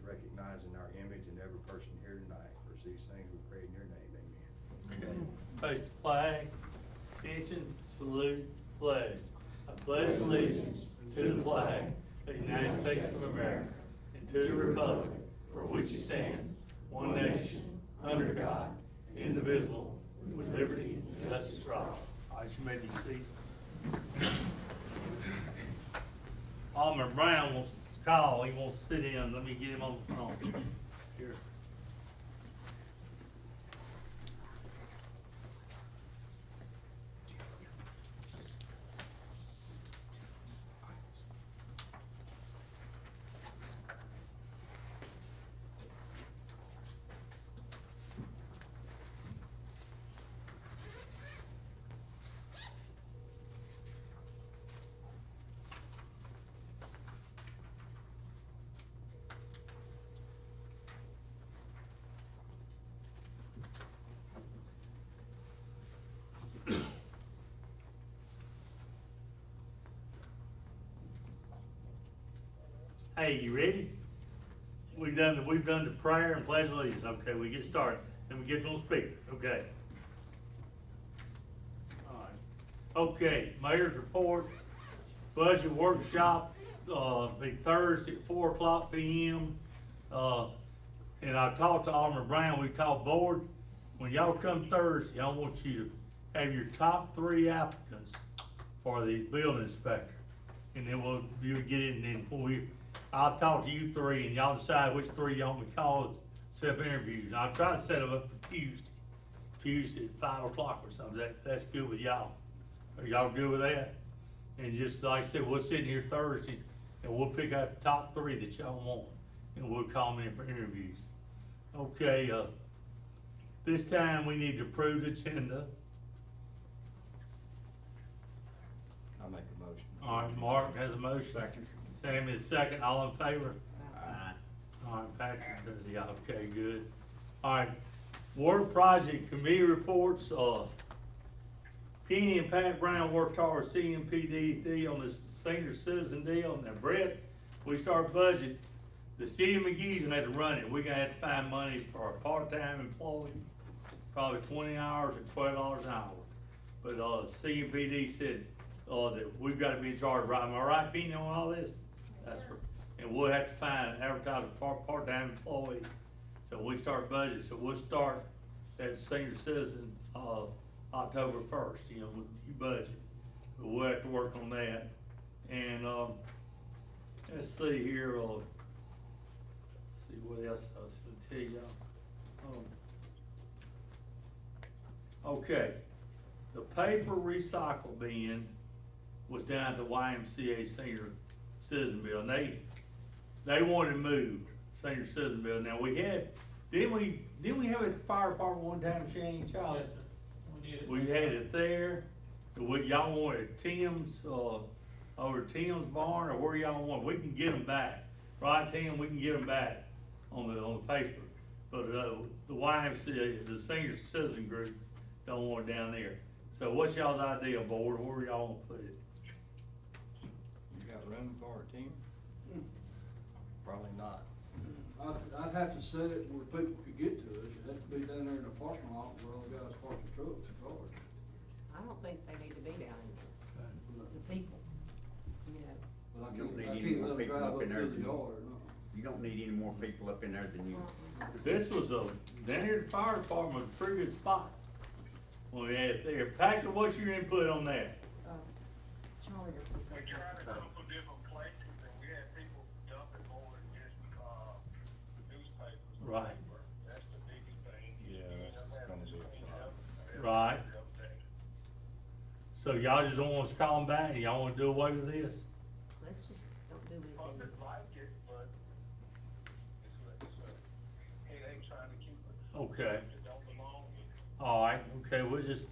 recognizing our image and every person here tonight. For these things we pray in your name, amen. Okay. Face the flag, attention, salute, pledge. I pledge allegiance to the flag of the United States of America and to the republic for which it stands, one nation, under God, indivisible, with liberty and justice for all. All right, you may be seated. Alderman Brown wants to call. He wants to sit in. Let me get him on the phone. Here. Hey, you ready? We've done the prayer and pledge allegiance. Okay, we get started. Then we get on speaker. Okay. All right. Okay, mayor's report. Budget workshop be Thursday at 4:00 p.m. And I talked to Alderman Brown. We talked board. When y'all come Thursday, I want you to have your top 3 applicants for the building inspector, and then you'll get it. And then I'll talk to you 3, and y'all decide which 3 y'all want me to call, set up interviews. And I'll try to set them up for Tuesday at 5 o'clock or something. That's good with y'all. Are y'all good with that? And just like I said, we'll sit in here Thursday, and we'll pick out the top 3 that y'all want, and we'll call them in for interviews. Okay, this time we need to approve the agenda. I'll make a motion. All right, Mark has a motion. Second. Sam is second. All in favor? Aye. All right, Patrick does, yeah, okay, good. All right, water project committee reports. Penny and Pat Brown worked hard with CMPD on this senior citizen deal. Now, Brett, we start budget. The city of Magee's gonna have to run it. We're gonna have to find money for a part-time employee, probably 20 hours at $12 an hour. But CMPD said that we've got to be in charge, right? Am I right, Penny, on all this? That's right. And we'll have to find advertising for part-time employee. So we start budget. So we'll start that senior citizen October 1st. You know, with your budget. But we'll have to work on that. And let's see here. Let's see what else I was going to tell y'all. Okay, the paper recycle bin was down at the YMCA senior citizen building. They wanted moved, senior citizen building. Now didn't we have it at the fire department one time, Shane, Charlie? Yes, sir. We had it there. Y'all wanted Tim's, over Tim's barn, or where y'all want? We can get them back, right, Tim? We can get them back on the paper. But the YMCA, the senior citizen group, don't want it down there. So what's y'all's idea, board? Where y'all want to put it? You got room for a team? Probably not. I'd have to set it where people could get to it. It'd have to be down there in the parking lot where all the guys park the trucks and cars. I don't think they need to be down in the people, you know. But You don't need I any can't more let them people drive up up in to there the than yard, no. You don't need any more people up in there than you. This was down here at the fire department, was a pretty good spot. When we had it there. Patrick, what's your input on that? Charlie was just We like tried a that. couple different places and we had people dumping more than just, the newspapers. Right. That's the biggest thing. Yeah, that's gonna be a problem. Right. So y'all just don't want us to call them back, and y'all wanna do away with this? Let's just don't do Well, anything. it's like it, but it's a headache trying to keep it. Okay. It don't belong here. All right, okay, we'll just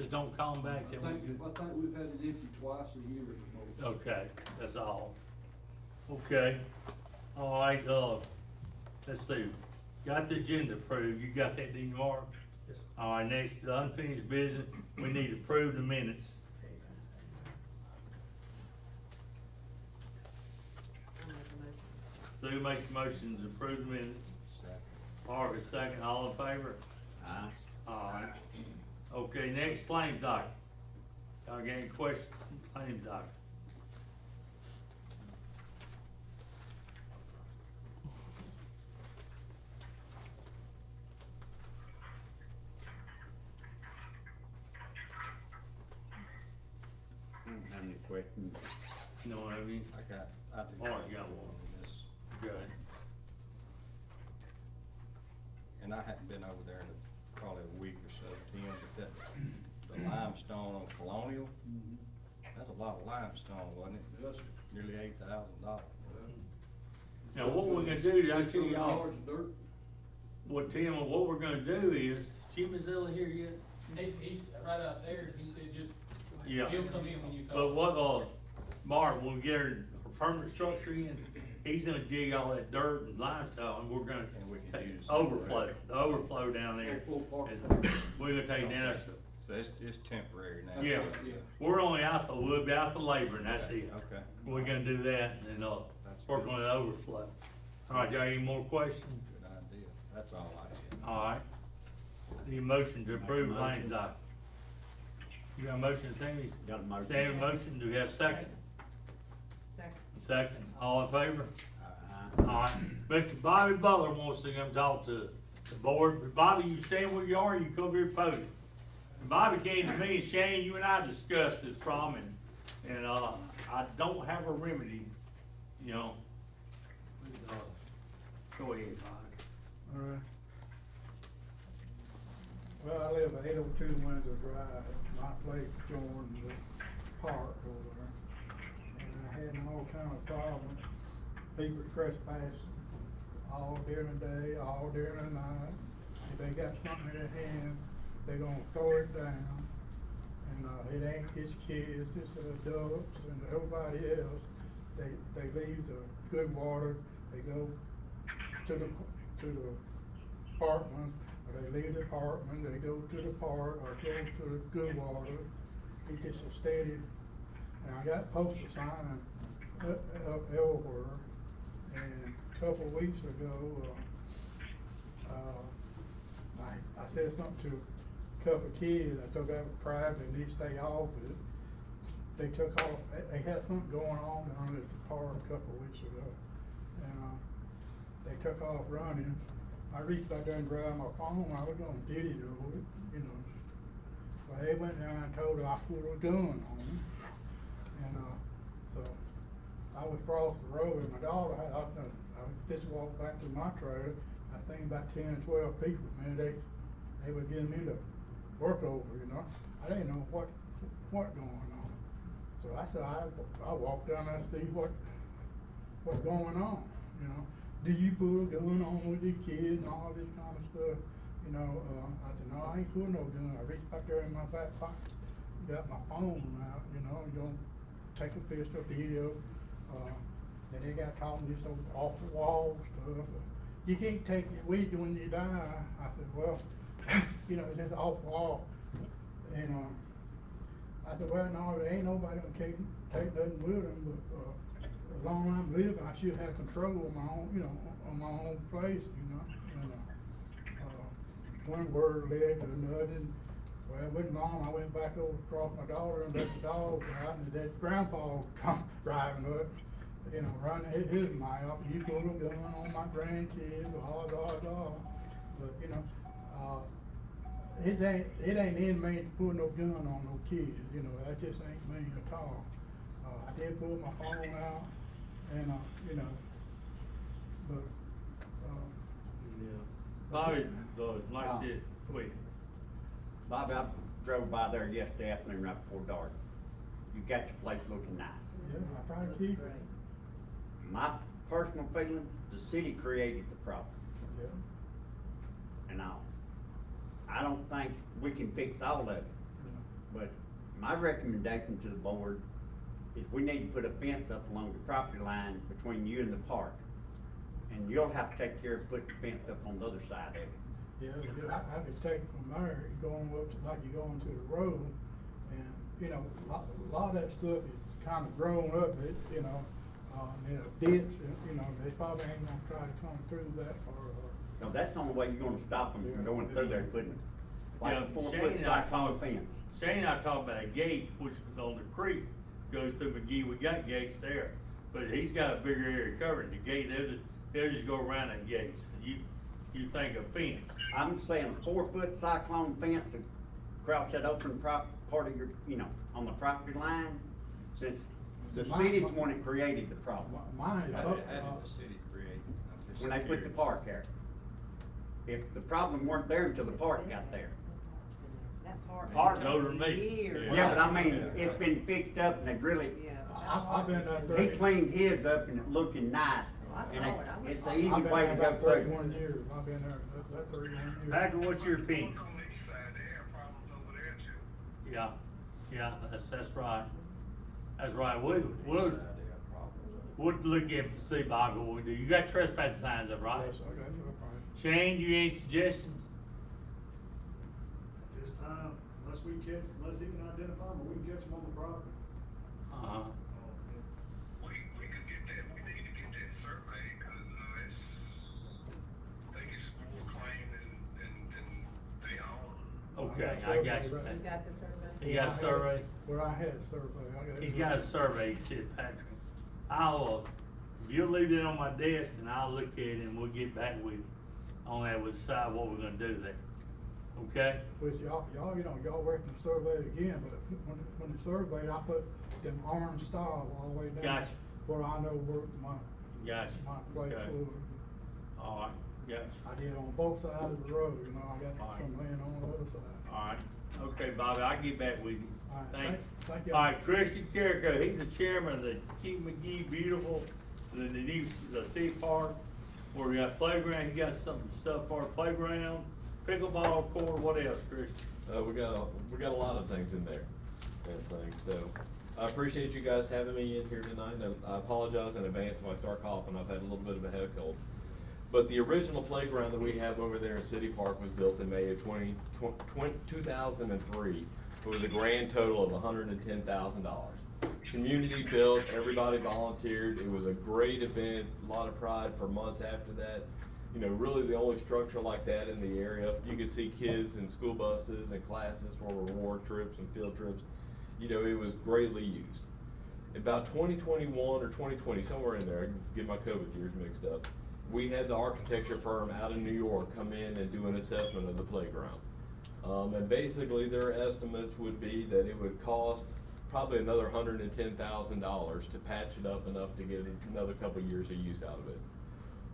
don't call them back I till we think do. we've had it empty twice a year at the most. Okay, that's all. Okay, all right, let's see, got the agenda approved, you got that, didn't you, Mark? Yes, sir. All right, next, the unfinished business, we need to approve the minutes. I'll make a motion. Sue makes a motion to approve the minutes. Second. Marcus second, all in favor? Aye. Alright. Okay, next claim docket. Y'all got any questions? Claim docket. I don't have any questions. You know what I mean? I do. Mark, you got one. This- Good. And I hadn't been over there in probably a week or so, Tim, but the limestone on Colonial, that's a lot of limestone, wasn't it? Yes, sir. Nearly $8,000. Now, what we're gonna do, I tell 600 y'all, yards of dirt. what Tim, what we're gonna do is, Jim is Zilla here yet? He's right out there, he said just, Yeah. he'll come in when you But call. what, Mark, when we get our permanent structure in, he's gonna dig all that dirt and limestone, and we're gonna And we can take use overflow, some. the overflow down there. Full park. And we're gonna take down there, So it's temporary now. yeah, Yeah. we're only out the, we'll be out the labor, and that's it. Okay. We're gonna do that, and then, That's work good. on the overflow. All right, y'all, any more questions? Good idea. That's all I had. All right. Need a motion to approve Make a motion. claims docket. You got a motion, Sammy? Got a motion. Sammy, motion, do we have a second? Second. Second, all in favor? Aye. All right, Mr. Bobby Butler wants to come talk to the board, but Bobby, you stand where you are, you come here podium. And Bobby came to me and Shane, you and I discussed this problem, and I don't have a remedy, you know. Go ahead, Bobby. Alright. Well, I live at 802 Windsor Drive, my place joins the park over there. And I had all kind of problems, people trespassing all during the day, all during the night. If they got something in their hand, they gonna throw it down. And, it ain't just kids, it's adults and everybody else. They leave the good water, they go to the apartment, or they leave the apartment, they go to the park, or go to the good water. It's just a steady, and I got posted sign up everywhere. And a couple of weeks ago, I said something to a couple of kids, I took out private, and they stay off it. They took off, they had something going on down at the park a couple of weeks ago. And, they took off running. I reached back there and grabbed my phone, I was gonna video it, you know. But they went down and told her I put a gun on them. And, so I was across the road and my daughter had, I was just walking back to my trailer. I seen about 10 or 12 people, man, they were getting me to work over, you know. I didn't know what going on. So I said, I walked down there and see what's going on, you know. Do you put a gun on with the kids and all this kind of stuff? You know, I said, no, I ain't putting no gun. I reached back there in my back pocket, got my phone out, you know, you don't take a picture, video. Then they got talking this off the wall stuff. You can't take it with you when you die. I said, well, you know, it's just off the wall. And I said, well, no, there ain't nobody gonna take nothing with them, but as long as I'm living, I should have control of my own, you know, on my own place, you know. And, one word led to another. Well, it wasn't long, I went back over across my daughter and let the dog out, and that grandpa come driving up, you know, running his mouth. You put a gun on my grandkids, blah, blah, blah. But, you know, it ain't in me to put no gun on no kids, you know, that just ain't me at all. I did pull my phone out, and, you know, but, Bobby, like I said, wait, Bobby, I drove by there yesterday afternoon right before dark. You got your place looking nice. yeah, I try to keep it, My personal feeling, the city created the problem. yeah. And I don't think we can fix all of it. But my recommendation to the board is we need to put a fence up along the property line between you and the park. And you'll have to take care of putting the fence up on the other side of it. Yeah, I could take it from there, going up to, like you're going to the road, and, you know, a lot of that stuff is kind of grown up, you know. in a ditch, you know, they probably ain't gonna try to come through that far. No, that's the only way you're gonna stop them from going through there, putting, like Yeah, a 4 Shane foot and I cyclone talked- fence. Shane and I talked about a gate, which was on the creek, goes through Magee, we got gates there, but he's got a bigger area covered, the gate, they'll just go around that gate, you think a fence. I'm saying a 4 foot cyclone fence across that open part of your, you know, on the property line, since the city's the one that created the problem. Mine is How up, did the city create? I'm just When they put the curious. park there. If the problem weren't there until the park got there. That part. Park's older than me. Years. Yeah, but I mean, Yeah. it's been fixed up and they really, Yeah. I've been out there. he cleaned his up and it's looking nice. I saw And it. I it's went an easy I've been way there to go about through. 31 years, I've been there, that 31 years. Patrick, what's your opinion? On the east side, they have problems over there too. Yeah, that's right. That's right, East we'll, side, they have problems. we'll look at, see, Bob, what we do, you got trespass signs up, right? Yes, I got you, right. Shane, you any suggestions? This time, unless he can identify them, or we can catch them on the property. Uh-huh. We could get that, we need to get that survey, cause, it's, I think it's more claim than they own. Okay, I got you. You got the survey? You got a survey? Well, I had a survey, I got. He's got a survey, he said, Patrick. I'll, you'll leave it on my desk and I'll look at it and we'll get back with you on that, we'll decide what we're gonna do there. Okay? Which y'all, you know, y'all working the survey again, but when the surveyed, I put them orange stars all the way down. Gotcha. Where I know where Gotcha. my place Okay. was. All right, gotcha. I did on both sides of the road, you know, I got All right. some land on the other side. All right, okay, Bobby, I'll get back with you. All right, Thank you. thank you. All right, Christian Carrico, he's the chairman of the Keep McGee Beautiful, the new, the city park, where we got playground, he got some stuff for our playground, pickleball court, what else, Christian? We got a lot of things in there and things, so I appreciate you guys having me in here tonight. And I apologize in advance if I start coughing, I've had a little bit of a head cold. But the original playground that we have over there in City Park was built in May of 2003. It was a grand total of $110,000. Community built, everybody volunteered, it was a great event, a lot of pride for months after that. You know, really the only structure like that in the area. You could see kids in school buses and classes for reward trips and field trips. You know, it was greatly used. About 2021 or 2020, somewhere in there, I can get my COVID years mixed up, we had the architecture firm out of New York come in and do an assessment of the playground. And basically their estimates would be that it would cost probably another $110,000 to patch it up enough to get another couple years of use out of it.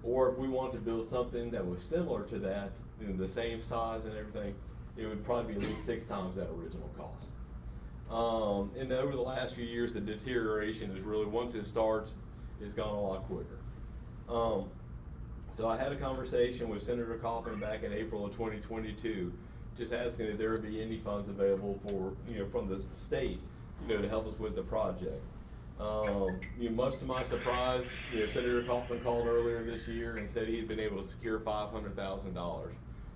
Or if we wanted to build something that was similar to that, you know, the same size and everything, it would probably be at least 6 times that original cost. And over the last few years, the deterioration is really, once it starts, it's gone a lot quicker. So I had a conversation with Senator Coffin back in April of 2022, just asking if there would be any funds available for, you know, from the state, you know, to help us with the project. You know, much to my surprise, you know, Senator Coffin called earlier this year and said he had been able to secure $500,000,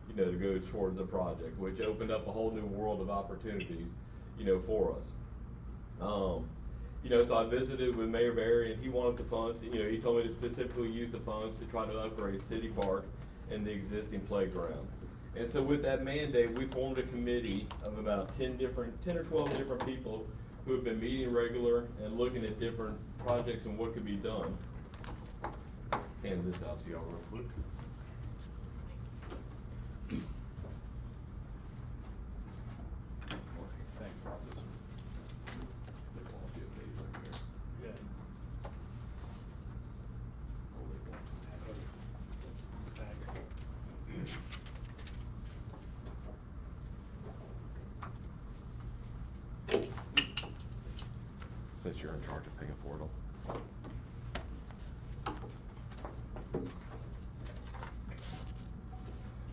you know, to go towards the project, which opened up a whole new world of opportunities, you know, for us. You know, so I visited with Mayor Barry and he wanted the funds, you know, he told me to specifically use the funds to try to upgrade City Park and the existing playground. And so with that mandate, we formed a committee of about 10 or 12 different people who have been meeting regular and looking at different projects and what could be done. Hand this out to y'all real quick. Since you're in charge of paying for it all.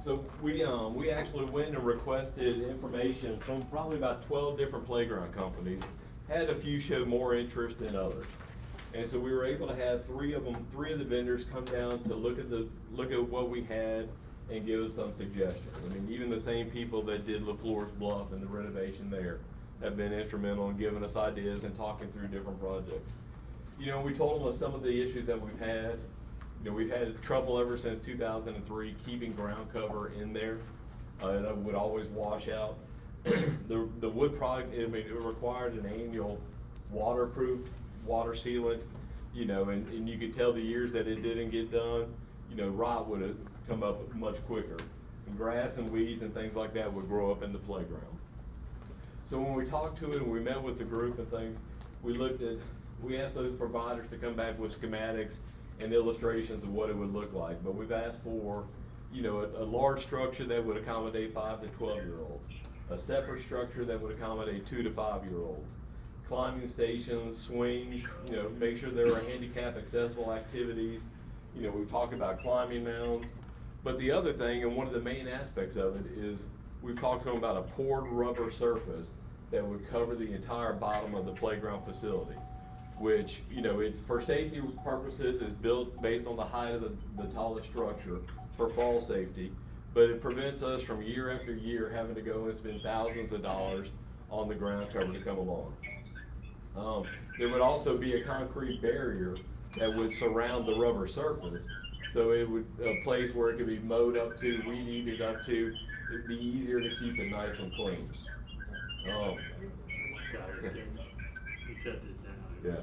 So we actually went and requested information from probably about 12 different playground companies. Had a few show more interest than others. And so we were able to have three of the vendors come down to look at what we had and give us some suggestions. I mean, even the same people that did LaFleur's Bluff and the renovation there have been instrumental in giving us ideas and talking through different projects. You know, we told them of some of the issues that we've had. You know, we've had trouble ever since 2003 keeping ground cover in there. It would always wash out. The wood product, I mean, it required an annual waterproof, water sealant, you know, and you could tell the years that it didn't get done, you know, rot would have come up much quicker. And grass and weeds and things like that would grow up in the playground. So when we talked to it and we met with the group and things, we asked those providers to come back with schematics and illustrations of what it would look like. But we've asked for, you know, a large structure that would accommodate 5 to 12-year-olds, a separate structure that would accommodate 2 to 5-year-olds, climbing stations, swings, you know, make sure there are handicap accessible activities. You know, we've talked about climbing mounds. But the other thing, and one of the main aspects of it, is we've talked to them about a poured rubber surface that would cover the entire bottom of the playground facility, which, you know, for safety purposes is built based on the height of the tallest structure for fall safety, but it prevents us from year after year having to go and spend thousands of dollars on the ground cover to come along. There would also be a concrete barrier that would surround the rubber surface, so it would, a place where it could be mowed up to, weed eated up to, it'd be easier to keep it nice and clean. Yeah.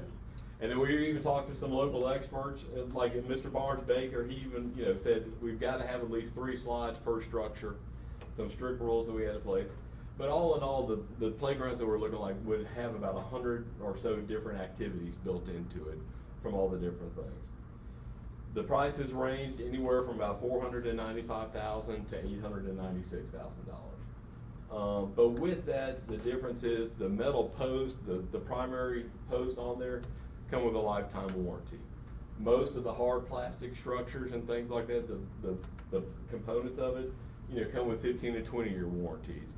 And then we even talked to some local experts, like Mr. Barnes Baker, he even, you know, said we've got to have at least 3 slides per structure, some strict rules that we had in place. But all in all, the playgrounds that we're looking like would have about 100 or so different activities built into it from all the different things. The prices ranged anywhere from about $495,000 to $896,000. But with that, the difference is the metal post, the primary post on there, come with a lifetime warranty. Most of the hard plastic structures and things like that, the components of it, you know, come with 15 to 20-year warranties.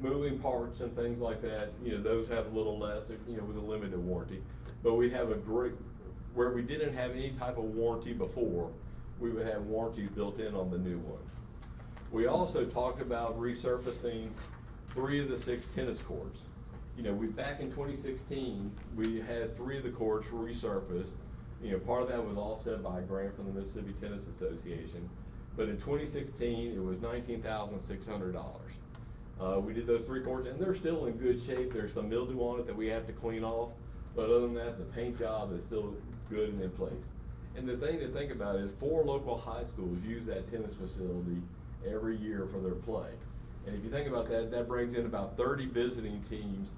Moving parts and things like that, you know, those have a little less, you know, with a limited warranty. But we have a great, where we didn't have any type of warranty before, we would have warranties built in on the new one. We also talked about resurfacing 3 of the 6 tennis courts. You know, back in 2016, we had 3 of the courts resurfaced. You know, part of that was offset by a grant from the Mississippi Tennis Association. But in 2016, it was $19,600. We did those 3 courts, and they're still in good shape. There's some mildew on it that we have to clean off. But other than that, the paint job is still good and in place. And the thing to think about is 4 local high schools use that tennis facility every year for their play. And if you think about that, that brings in about 30 visiting teams,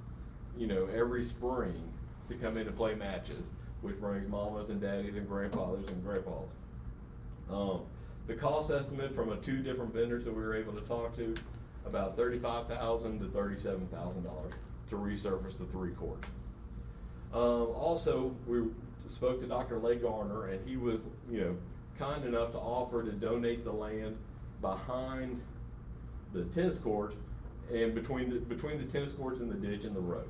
you know, every spring to come in and play matches, which brings mamas and daddies and grandfathers and grandpas. The cost estimate from 2 different vendors that we were able to talk to, about $35,000 to $37,000 to resurface the 3 courts. Also, we spoke to Dr. Lay Garner, and he was, you know, kind enough to offer to donate the land behind the tennis courts and between the tennis courts and the ditch and the road.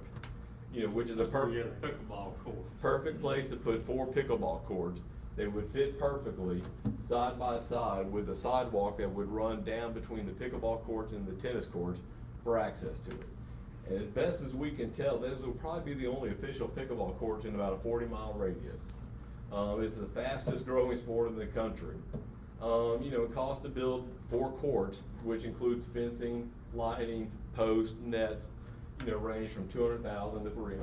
You know, which is a perfect pickleball court. Perfect place to put 4 pickleball courts. They would fit perfectly side by side with a sidewalk that would run down between the pickleball courts and the tennis courts for access to it. And as best as we can tell, those will probably be the only official pickleball courts in about a 40-mile radius. It's the fastest growing sport in the country. You know, it costs to build 4 courts, which includes fencing, lighting, posts, nets, you know, range from $200,000 to $300,000.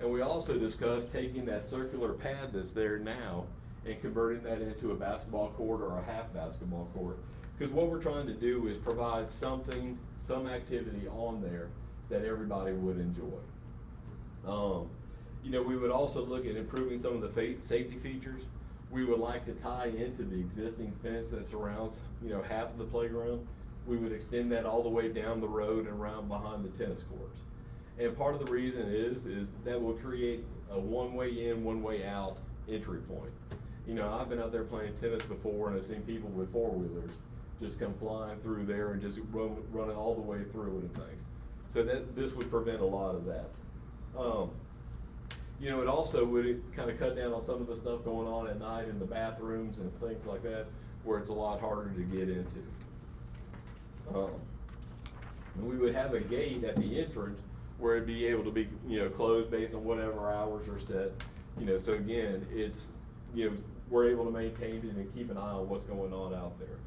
And we also discussed taking that circular pad that's there now and converting that into a basketball court or a half basketball court. Because what we're trying to do is provide something, some activity on there that everybody would enjoy. You know, we would also look at improving some of the safety features. We would like to tie into the existing fence that surrounds, you know, half of the playground. We would extend that all the way down the road and around behind the tennis courts. And part of the reason is that will create a one-way in, one-way out entry point. You know, I've been out there playing tennis before, and I've seen people with 4-wheelers just come flying through there and just run it all the way through and things. So this would prevent a lot of that. You know, it also would kind of cut down on some of the stuff going on at night in the bathrooms and things like that, where it's a lot harder to get into. And we would have a gate at the entrance where it'd be able to be, you know, closed based on whatever hours are set. You know, so again, it's, you know, we're able to maintain it and keep an eye on what's going on out there.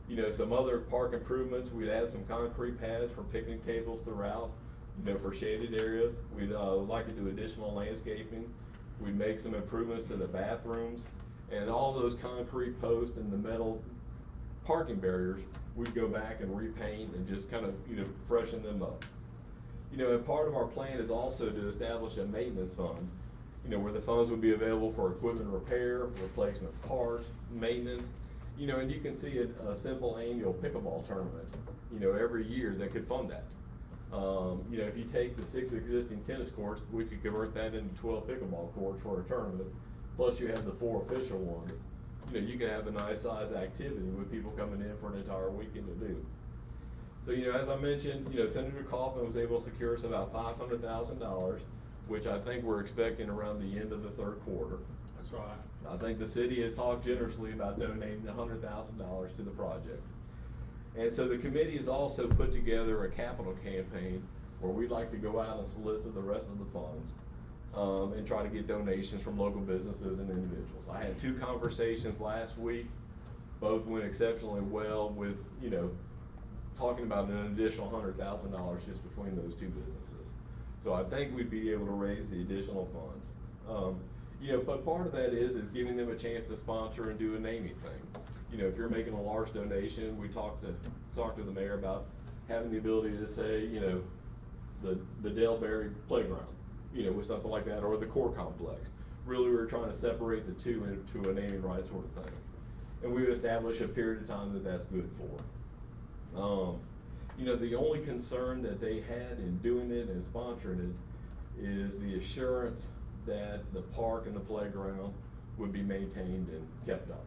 You know, some other park improvements, we'd add some concrete pads for picnic tables throughout, you know, for shaded areas. We'd like to do additional landscaping. We'd make some improvements to the bathrooms, and all those concrete posts and the metal parking barriers, we'd go back and repaint and just kind of, you know, freshen them up. You know, and part of our plan is also to establish a maintenance fund, you know, where the funds would be available for equipment repair, replacement parts, maintenance, you know, and you can see a simple annual pickleball tournament, you know, every year that could fund that. You know, if you take the 6 existing tennis courts, we could convert that into 12 pickleball courts for a tournament, plus you have the 4 official ones. You know, you could have a nice size activity with people coming in for an entire weekend to do. So, you know, as I mentioned, you know, Senator Kaufman was able to secure us about $500,000, which I think we're expecting around the end of the 3rd quarter. That's right. I think the city has talked generously about donating $100,000 to the project. And so the committee has also put together a capital campaign where we'd like to go out and solicit the rest of the funds and try to get donations from local businesses and individuals. I had 2 conversations last week. Both went exceptionally well with, you know, talking about an additional $100,000 just between those 2 businesses. So I think we'd be able to raise the additional funds. You know, but part of that is giving them a chance to sponsor and do a naming thing. You know, if you're making a large donation, we talked to the mayor about having the ability to say, you know, the Daleberry playground, you know, with something like that, or the core complex. Really, we're trying to separate the 2 into a naming rights sort of thing. And we've established a period of time that that's good for. You know, the only concern that they had in doing it and sponsoring it is the assurance that the park and the playground would be maintained and kept up.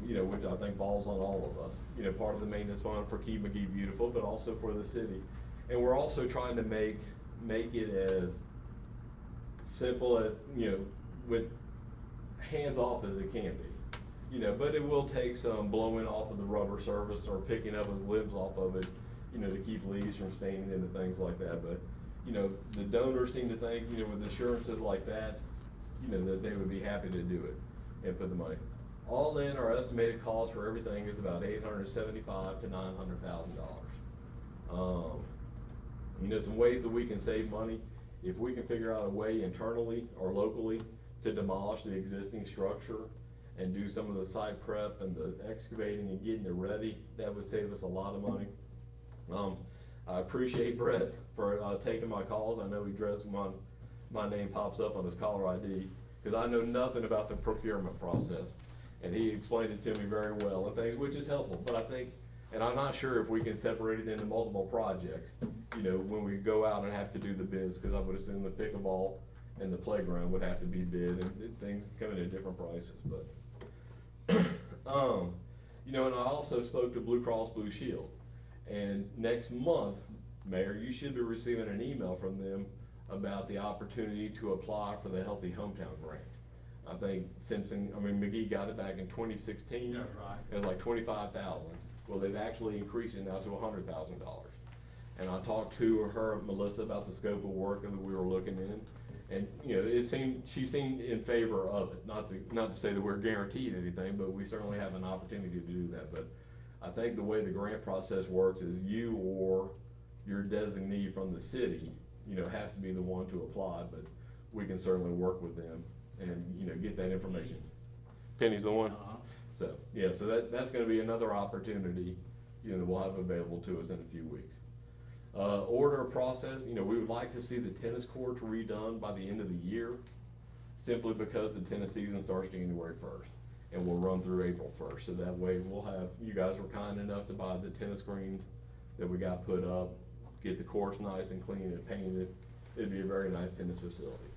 You know, which I think falls on all of us. You know, part of the maintenance fund for Keep Magee beautiful, but also for the city. And we're also trying to make it as simple as, you know, with hands off as it can be. You know, but it will take some blowing off of the rubber surface or picking up the limbs off of it, you know, to keep leaves from staining into things like that. But, you know, the donors seem to think, you know, with assurances like that, you know, that they would be happy to do it and put the money. All in, our estimated cost for everything is about $875,000 to $900,000. You know, some ways that we can save money, if we can figure out a way internally or locally to demolish the existing structure and do some of the site prep and the excavating and getting it ready, that would save us a lot of money. I appreciate Brett for taking my calls. I know he dreads when my name pops up on his caller ID, because I know nothing about the procurement process. And he explained it to me very well and things, which is helpful. But I think, and I'm not sure if we can separate it into multiple projects, you know, when we go out and have to do the bids, because I would assume the pickleball and the playground would have to be bid, and things come in at different prices. But, you know, and I also spoke to Blue Cross Blue Shield. And next month, Mayor, you should be receiving an email from them about the opportunity to apply for the Healthy Hometown Grant. I think Magee got it back in 2016. That's right. It was like 25,000. Well, they've actually increased it now to $100,000. And I talked to her, Melissa, about the scope of work that we were looking in. And, you know, she seemed in favor of it. Not to say that we're guaranteed anything, but we certainly have an opportunity to do that. But I think the way the grant process works is you or your designee from the city, you know, has to be the one to apply, but we can certainly work with them and, you know, get that information. Penny's the one? So, yeah, so that's gonna be another opportunity, you know, that we'll have available to us in a few weeks. Order process, you know, we would like to see the tennis courts redone by the end of the year, simply because the tennis season starts January 1st. And we'll run through April 1st, so that way we'll have, you guys were kind enough to buy the tennis screens that we got put up, get the courts nice and clean and painted. It'd be a very nice tennis facility.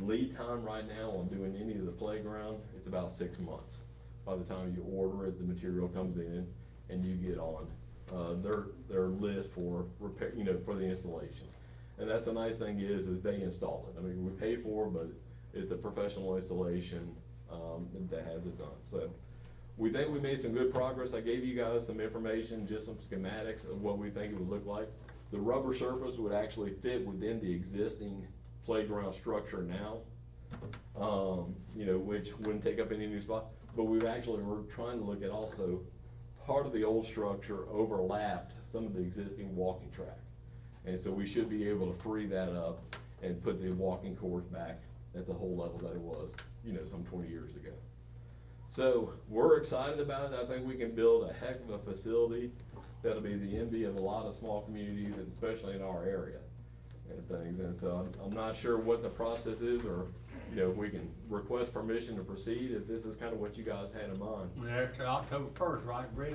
Lead time right now on doing any of the playground, it's about 6 months. By the time you order it, the material comes in and you get on their list for repair, you know, for the installation. And that's the nice thing is they install it. I mean, we pay for it, but it's a professional installation that has it done. So we think we made some good progress. I gave you guys some information, just some schematics of what we think it would look like. The rubber surface would actually fit within the existing playground structure now, you know, which wouldn't take up any new spot. But we're trying to look at also, part of the old structure overlapped some of the existing walking track. And so we should be able to free that up and put the walking course back at the whole level that it was, you know, some 20 years ago. So we're excited about it. I think we can build a heck of a facility that'll be the envy of a lot of small communities, and especially in our area and things. And so I'm not sure what the process is, or, you know, if we can request permission to proceed, if this is kind of what you guys had in mind. We're there till October 1st, right, Brett?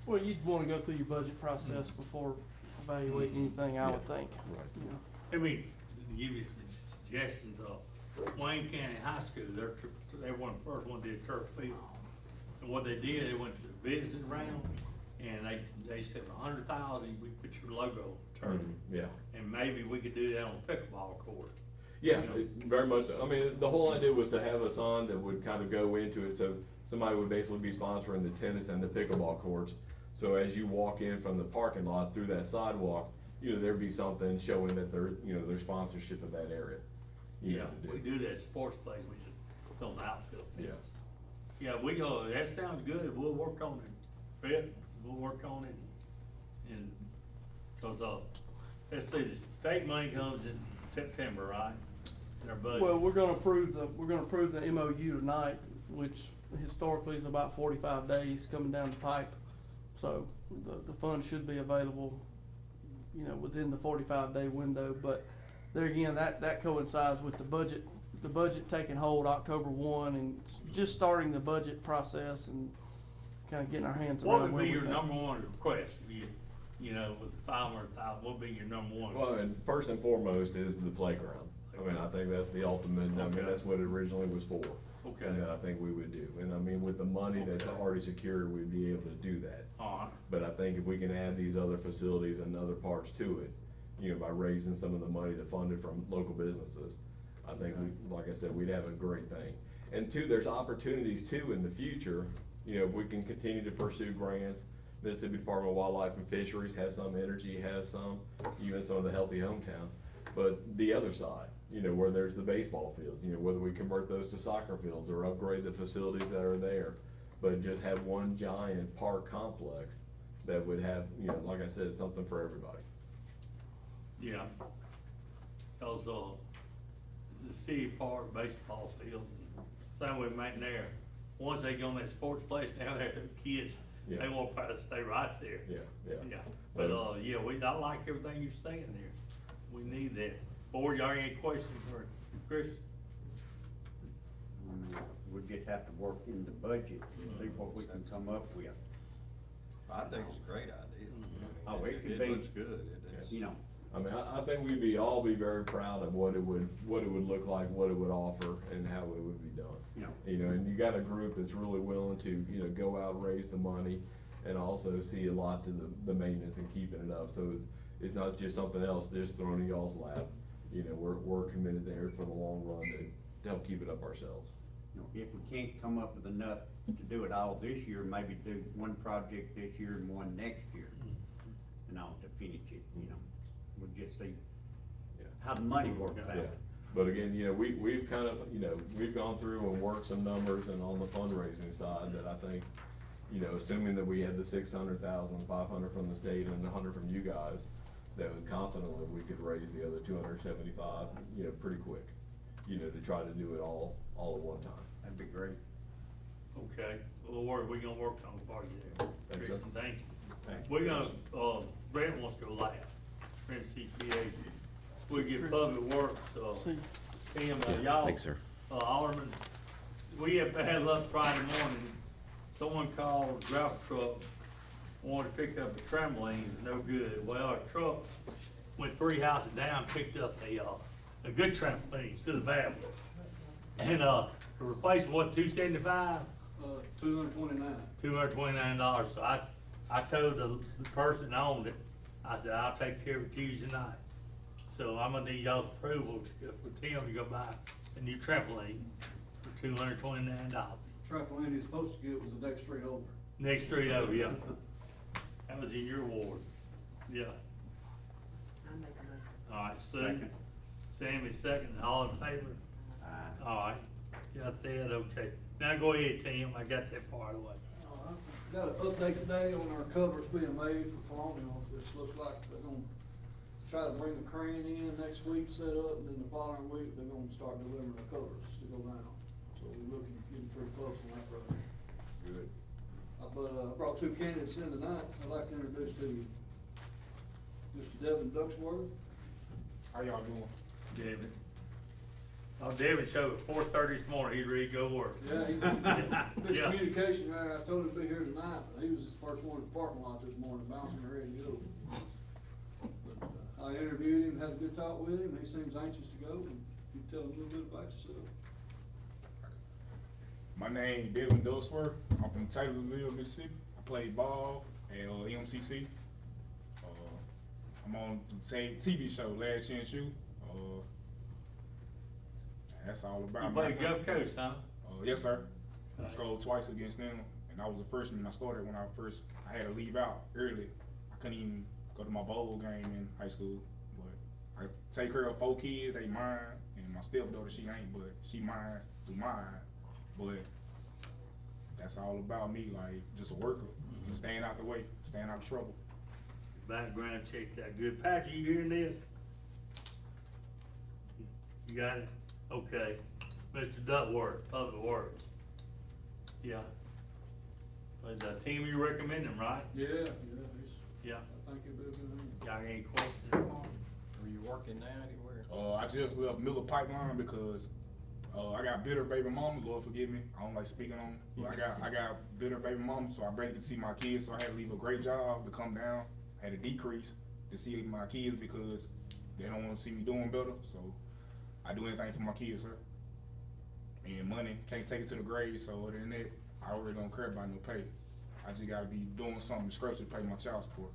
Well, you'd wanna go through your budget process before evaluating anything, I would think. Right. You know. Let me give you some suggestions. Wayne County High School, they were the first one did turf field. And what they did, they went to the visiting round, and they said $100,000, we put your logo on the turf. Yeah. And maybe we could do that on the pickleball court. Yeah, You know? very much so. I mean, the whole idea was to have a sign that would kind of go into it, so somebody would basically be sponsoring the tennis and the pickleball courts. So as you walk in from the parking lot through that sidewalk, you know, there'd be something showing that they're, you know, their sponsorship of that area. You Yeah, know, to we do that at sports place, we just don't outfield Yeah. fields. Yeah, that sounds good, we'll work on it, Brett, we'll work on it, and, cause, let's see, the state money comes in September, right? In our budget. Well, we're gonna approve the MOU tonight, which historically is about 45 days coming down the pipe. So the funds should be available, you know, within the 45-day window. But there again, that coincides with the budget taking hold October 1 and just starting the budget process and kind of getting our hands around. What would where be we your think. number one request, you know, with 500,000, what would be your number one? Well, and first and foremost is the playground. I mean, I think that's the ultimate, I mean, Okay. that's what it originally was for. Okay. And that I think we would do. And I mean, with the money that's Okay. already secured, we'd be able to do that. All right. But I think if we can add these other facilities and other parts to it, you know, by raising some of the money to fund it from local businesses, I think we, like I said, we'd have a great thing. And two, there's opportunities too in the future, you know, if we can continue to pursue grants. Mississippi Department of Wildlife and Fisheries has some, Energy has some, even some of the Healthy Hometown. But the other side, you know, where there's the baseball fields, you know, whether we convert those to soccer fields or upgrade the facilities that are there, but just have one giant park complex that would have, you know, like I said, something for everybody. Yeah. Cause, the city park, baseball fields, same way maintenance there. Once they go on that sports place down there, the kids, Yeah. they won't try to stay right there. Yeah, yeah. Yeah, but, yeah, I like everything you're saying there. We need that. Board, y'all any questions for Chris? We just have to work in the budget and see what we can come up with, I think it's a great idea. Oh, it could It be. looks good. It is. you know. I mean, I think we'd all be very proud of what it would look like, what it would offer, and how it would be done. Yeah. You know, and you got a group that's really willing to, you know, go out and raise the money, and also see a lot to the maintenance and keeping it up. So it's not just something else just thrown in y'all's lap. You know, we're committed there for the long run to help keep it up ourselves. You know, if we can't come up with enough to do it all this year, maybe do one project this year and one next year. And all to finish it, you know, we'll just see Yeah. how the money works Yeah, out. but again, you know, we've kind of, you know, we've gone through and worked some numbers, and on the fundraising side that I think, you know, assuming that we had the 600,000, 500 from the state and 100 from you guys, that would confidently, we could raise the other 275, you know, pretty quick, you know, to try to do it all at one time. That'd be great. Okay, we're gonna work on it for you there. Thanks, sir. Kristen, thank you. Thank you. We're gonna, Brent wants to go last, Brent CPA, we get public works, See. Tim, y'all. Thanks, sir. Alderman, we had bad luck Friday morning, someone called a gravel truck, wanted to pick up a trampoline, no good. Well, our truck went 3 houses down, picked up a good trampoline instead of a bad one. And, to replace what, $275? $229. $229, so I told the person that owned it, I said, I'll take care of it Tuesday night. So I'm gonna need y'all's approval for Tim to go buy a new trampoline for $229. Trampoline he's supposed to get was the next street over. Next street over, yeah. That was in your ward, yeah. I make a motion. All right, second. Sammy second, all in favor? Aye. All right, got that, okay. Now go ahead, Tim, I got that part of the way. Got an update today on our covers being made for Colonial, which looks like they're gonna try to bring a crane in next week, set up, and then the following week, they're gonna start delivering the covers to go down. So we're looking, getting pretty close on that project. Good. But I brought two candidates in tonight, I'd like to introduce to you Mr. Devin Ducksworth. How y'all doing? David. Oh, David showed at 4:30 this morning, he's ready to go work. Yeah, this Yeah. communication there, I told him to be here tonight, but he was the first one in the parking lot this morning, bouncing ready to go. But, I interviewed him, had a good talk with him, he seems anxious to go, and you tell him a little bit about yourself. My name is Devin Ducksworth. I'm from Taylorville, Mississippi. I play ball at MCC. I'm on the same TV show, Last Chance U. That's all about You me. played Gulf Coast, huh? Yes, sir. I Okay. scored twice against them, and I was a freshman. I started when I had to leave out early. I couldn't even go to my bowl game in high school. But I take care of 4 kids, they mine, and my stepdaughter, she ain't, but she mine through mine. But that's all about me, like just a worker, and staying out the way, staying out of trouble. Background checked out good. Patrick, you hearing this? You got it? Okay. Mr. Duckworth, Public Works. Yeah. But the team you recommending, right? Yeah, Yeah. I think it'll be a good thing. Y'all got any questions? Were you working now anywhere? I just left Miller Pipeline because I got bitter baby mama. Lord forgive me, I don't like speaking on it. But I got bitter baby mama, so I barely could see my kids. So I had to leave a great job to come down. I had to decrease to see my kids because they don't want to see me doing better. So I do anything for my kids, sir. And money can't take it to the grave. So other than that, I really don't care about no pay. I just gotta be doing something scratch to pay my child support.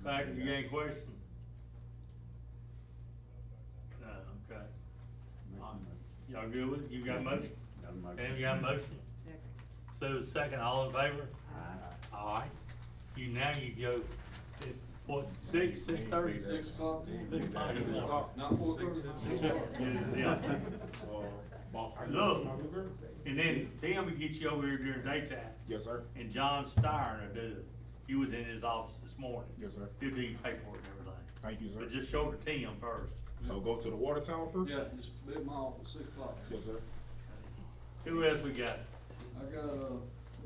Patrick, you got any questions? No, okay. Y'all good with it? You got a motion? Got a motion. Pam, you got a motion? Second. So second, all in favor? Aye. All right. Now you go, at, what, 6:30? 6 o'clock. 6 o'clock. Not 4:30. Yeah. Look, and then Tim will get you over here during daytime, Yes, sir. and John Steyer will do it. He was in his office this morning. Yes, sir. He'll do your paperwork and everything. Thank you, sir. But just show it to Tim first. So go to the water tower first? Yeah, just bid my office, 6 o'clock. Yes, sir. Who else we got? I got,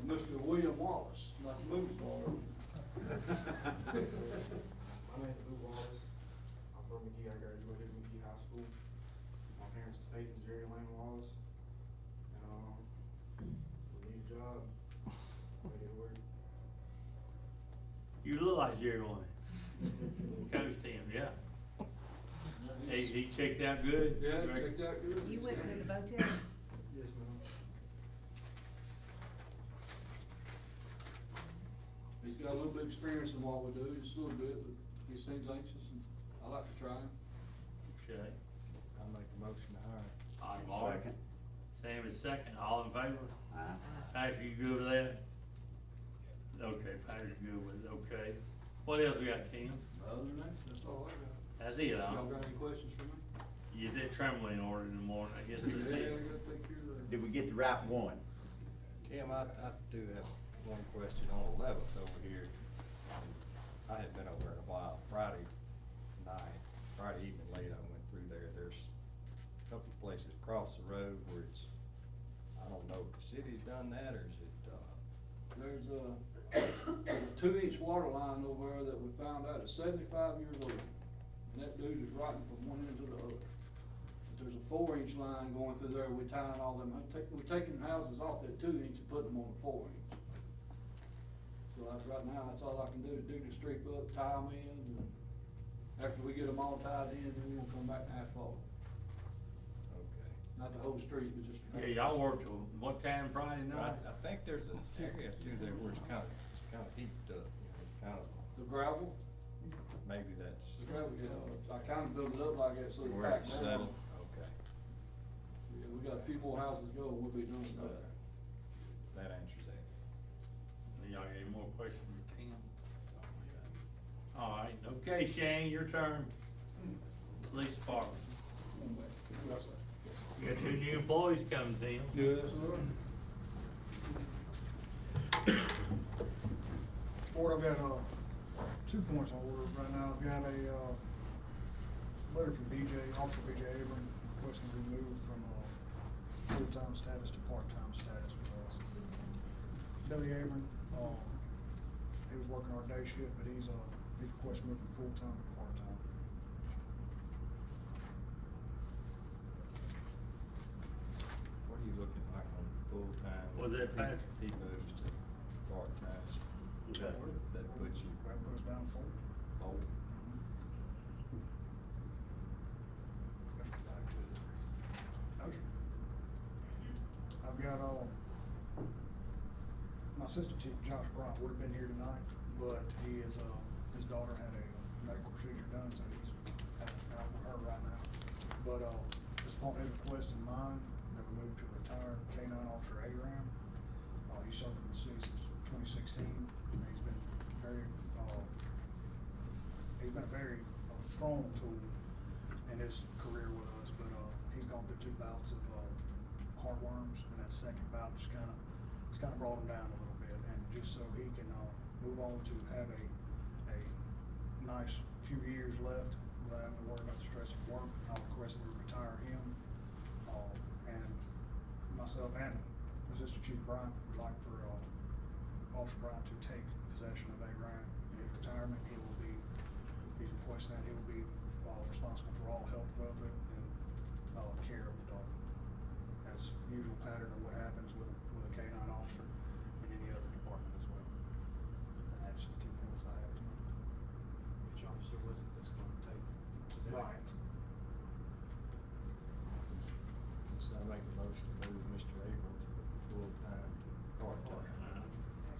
Mr. William Wallace, like a movie star. My name is Lou Wallace. I'm from Magee. I graduated Magee High School. My parents is Faith and Jerry Lane Wallace. We need a job. Ready to work. You look like Jerry Lane. Coach Tim, yeah. He checked out good? Yeah, Great. checked out good. You went to the motel? Yes, ma'am. He's got a little bit of experience in what we do, just a little bit, but he seems anxious, and I like to try him. Okay. I make a motion to hire. All right. Second. Sam is second, all in favor? Aye. Patrick, you good with that? Okay, Patrick, good with it, okay. What else we got, Tim? Other than that, that's all I got. That's it, huh? Y'all got any questions for me? You did trampoline order in the morning, I guess that's Yeah, I it. gotta take care of that. Did we get the right one? Tim, I do have one question on 11th over here. I hadn't been over there in a while. Friday evening late, I went through there. There's a couple of places across the road where it's, I don't know if the city's done that or is it, There's a 2-inch water line over there that we found out is 75 years old. And that dude is rotting from one end to the other. But there's a 4-inch line going through there, we're tying all them, we're taking houses off that 2-inch and putting them on the 4-inch. So right now, that's all I can do, is dig the street up, tie them in, and after we get them all tied in, then we'll come back and asphalt. okay. Not the whole street, but just. Yeah, y'all worked till what time Friday night? I think there's an area too there where it's kind of heaped up, kind of, The gravel, maybe that's the gravel, yeah, I kinda built it up like that, so it's where back it's down. settled. Okay, Yeah, we got a few more houses to go, and we'll be done with that. that answers that. Y'all got any more questions for Tim? Okay, Shane, your turn. Police department. You got 2 new employees coming, Tim. Yes, sir. Board, I've got, 2 points on order right now. I've got a, letter from Officer BJ Abram requesting to be moved from, full-time status to part-time status with us. Billy Abram, he was working our day shift, but he's requesting moving from full-time to part-time. What are you looking like on full-time? Was that Patrick? He moves to part-time. Okay. That puts you. That puts down 4. Oh. I've got, my assistant chief, Josh Bryant, would have been here tonight, but he is, his daughter had a medical procedure done, so he's out with her right now. But, just upon his request and mine, that we move to retired K-9 officer Aram. He served in the city since 2016, and he's been a very strong tool in his career with us, but, he's gone through 2 bouts of, heartworms, and that second bout just kind of brought him down a little bit, and just so he can, move on to have a nice few years left without having to worry about the stress of work, I'll request that we retire him, and myself and Assistant Chief Bryant would like for, Officer Bryant to take possession of Aram in his retirement. He's requesting that he will be, responsible for all health, welfare, and, care of the dog. That's the usual pattern of what happens with a K-9 officer in any other department as well. And that's the 2 points I have tonight. Which officer was it that's gonna take? Right. So I make a motion to move Mr. Abrams from full-time to part-time.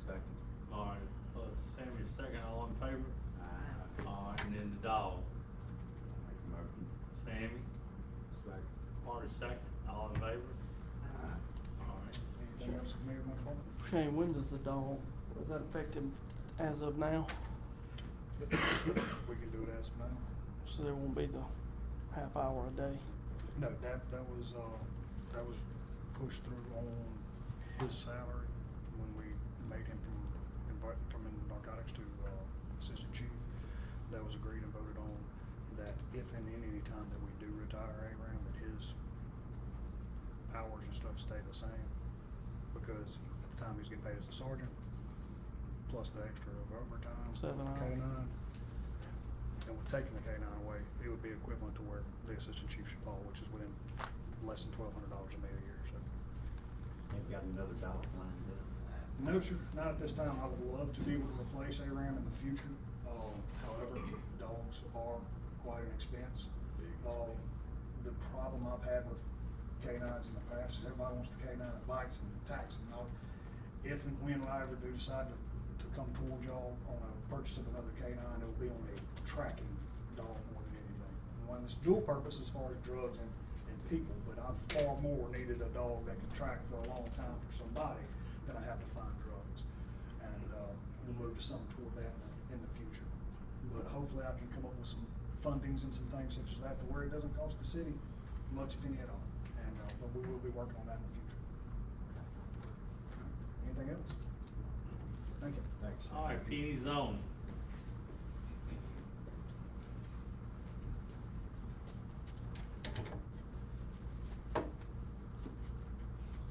Second. All right, Sammy, second, all in favor? All right, and then the dog. Make a motion. Sammy, Second. Marty, second, all in favor? All right. Anything else from me or my department? Shane, when does the dog, is that effective as of now? We can do it as of now. So there won't be the half hour a day? No, that was pushed through on his salary when we made him from narcotics to, assistant chief. That was agreed and voted on, that if and in any time that we do retire Aram, that his hours and stuff stay the same. Because at the time he's getting paid as a sergeant, plus the extra of overtime. 7 hours. K-9. And with taking the K-9 away, it would be equivalent to where the assistant chief should fall, which is within less than $1,200 a year, so. Ain't got another dog lined up. No, sir, not at this time. I would love to be able to replace Aram in the future. However, dogs are quite an expense. The problem I've had with K-9s in the past is everybody wants the K-9 that bites and attacks and all. If and when I ever do decide to come towards y'all on a purchase of another K-9, it will be on a tracking dog more than anything. One that's dual purpose as far as drugs and people, but I've far more needed a dog that can track for a long time for somebody than I have to find drugs. And we'll move to something toward that in the future. But hopefully I can come up with some fundings and some things such as that to where it doesn't cost the city much, if any at all. And but we will be working on that in the future. Anything else? Thank you. Thanks. All right, Penny Zone.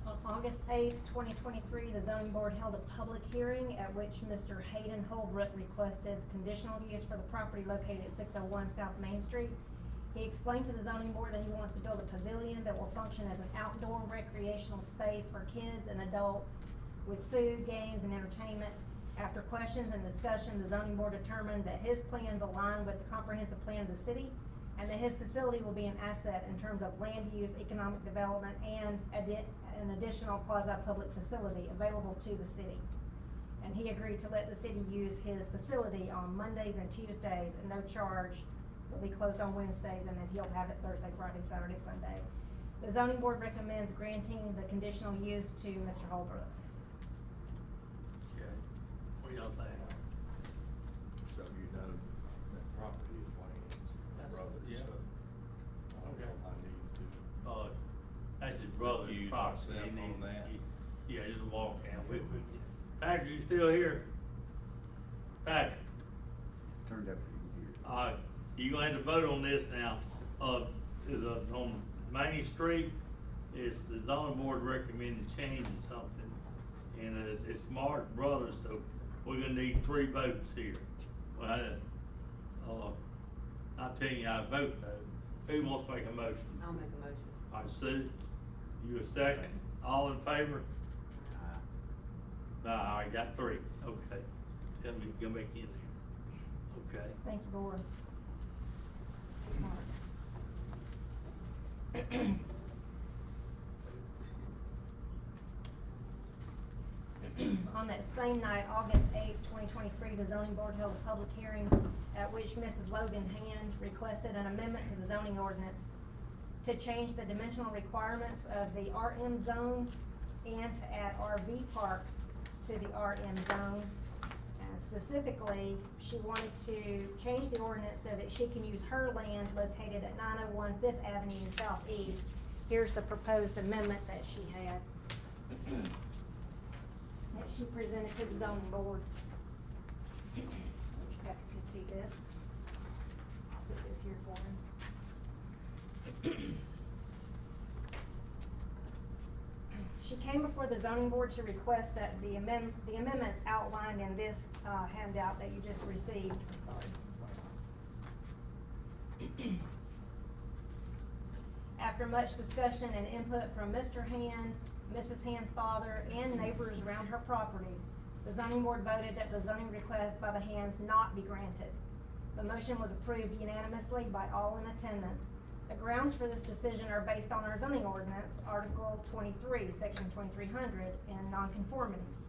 On August 8th, 2023, the zoning board held a public hearing at which Mr. Hayden Holbrook requested conditional use for the property located at 601 South Main Street. He explained to the zoning board that he wants to build a pavilion that will function as an outdoor recreational space for kids and adults with food, games, and entertainment. After questions and discussion, the zoning board determined that his plans align with the comprehensive plan of the city and that his facility will be an asset in terms of land use, economic development, and an additional quasi-public facility available to the city. And he agreed to let the city use his facility on Mondays and Tuesdays at no charge. It'll be closed on Wednesdays, and then he'll have it Thursday, Friday, Saturday, Sunday. The zoning board recommends granting the conditional use to Mr. Holbrook. Okay. What do y'all think? So you know that property. myself He on needs- that. Yeah, just a walk out. Patrick, you still here? Patrick, Turned up for you here. alright, you gonna have to vote on this now. Is on Main Street, it's the zoning board recommended changing something. And it's Mark Brothers, so we're gonna need 3 votes here. I'll tell you how I vote though. Who wants to make a motion? I'll make a motion. Alright, Sue, you a second? All in favor? I got 3, okay. Tell me to go back in there. Okay. Thank you, board. On that same night, August 8th, 2023, the zoning board held a public hearing at which Mrs. Logan Hand requested an amendment to the zoning ordinance to change the dimensional requirements of the RM zone and to add RV parks to the RM zone. And specifically, she wanted to change the ordinance so that she can use her land located at 901 Fifth Avenue Southeast. Here's the proposed amendment that she had, that she presented to the zoning board. You have to see this. I'll put this here for him. She came before the zoning board to request that the amendments outlined in this handout that you just received. I'm sorry. After much discussion and input from Mr. Hand, Mrs. Hand's father, and neighbors around her property, the zoning board voted that the zoning request by the Hands not be granted. The motion was approved unanimously by all in attendance. The grounds for this decision are based on our zoning ordinance, Article 23, Section 2300, and nonconformities,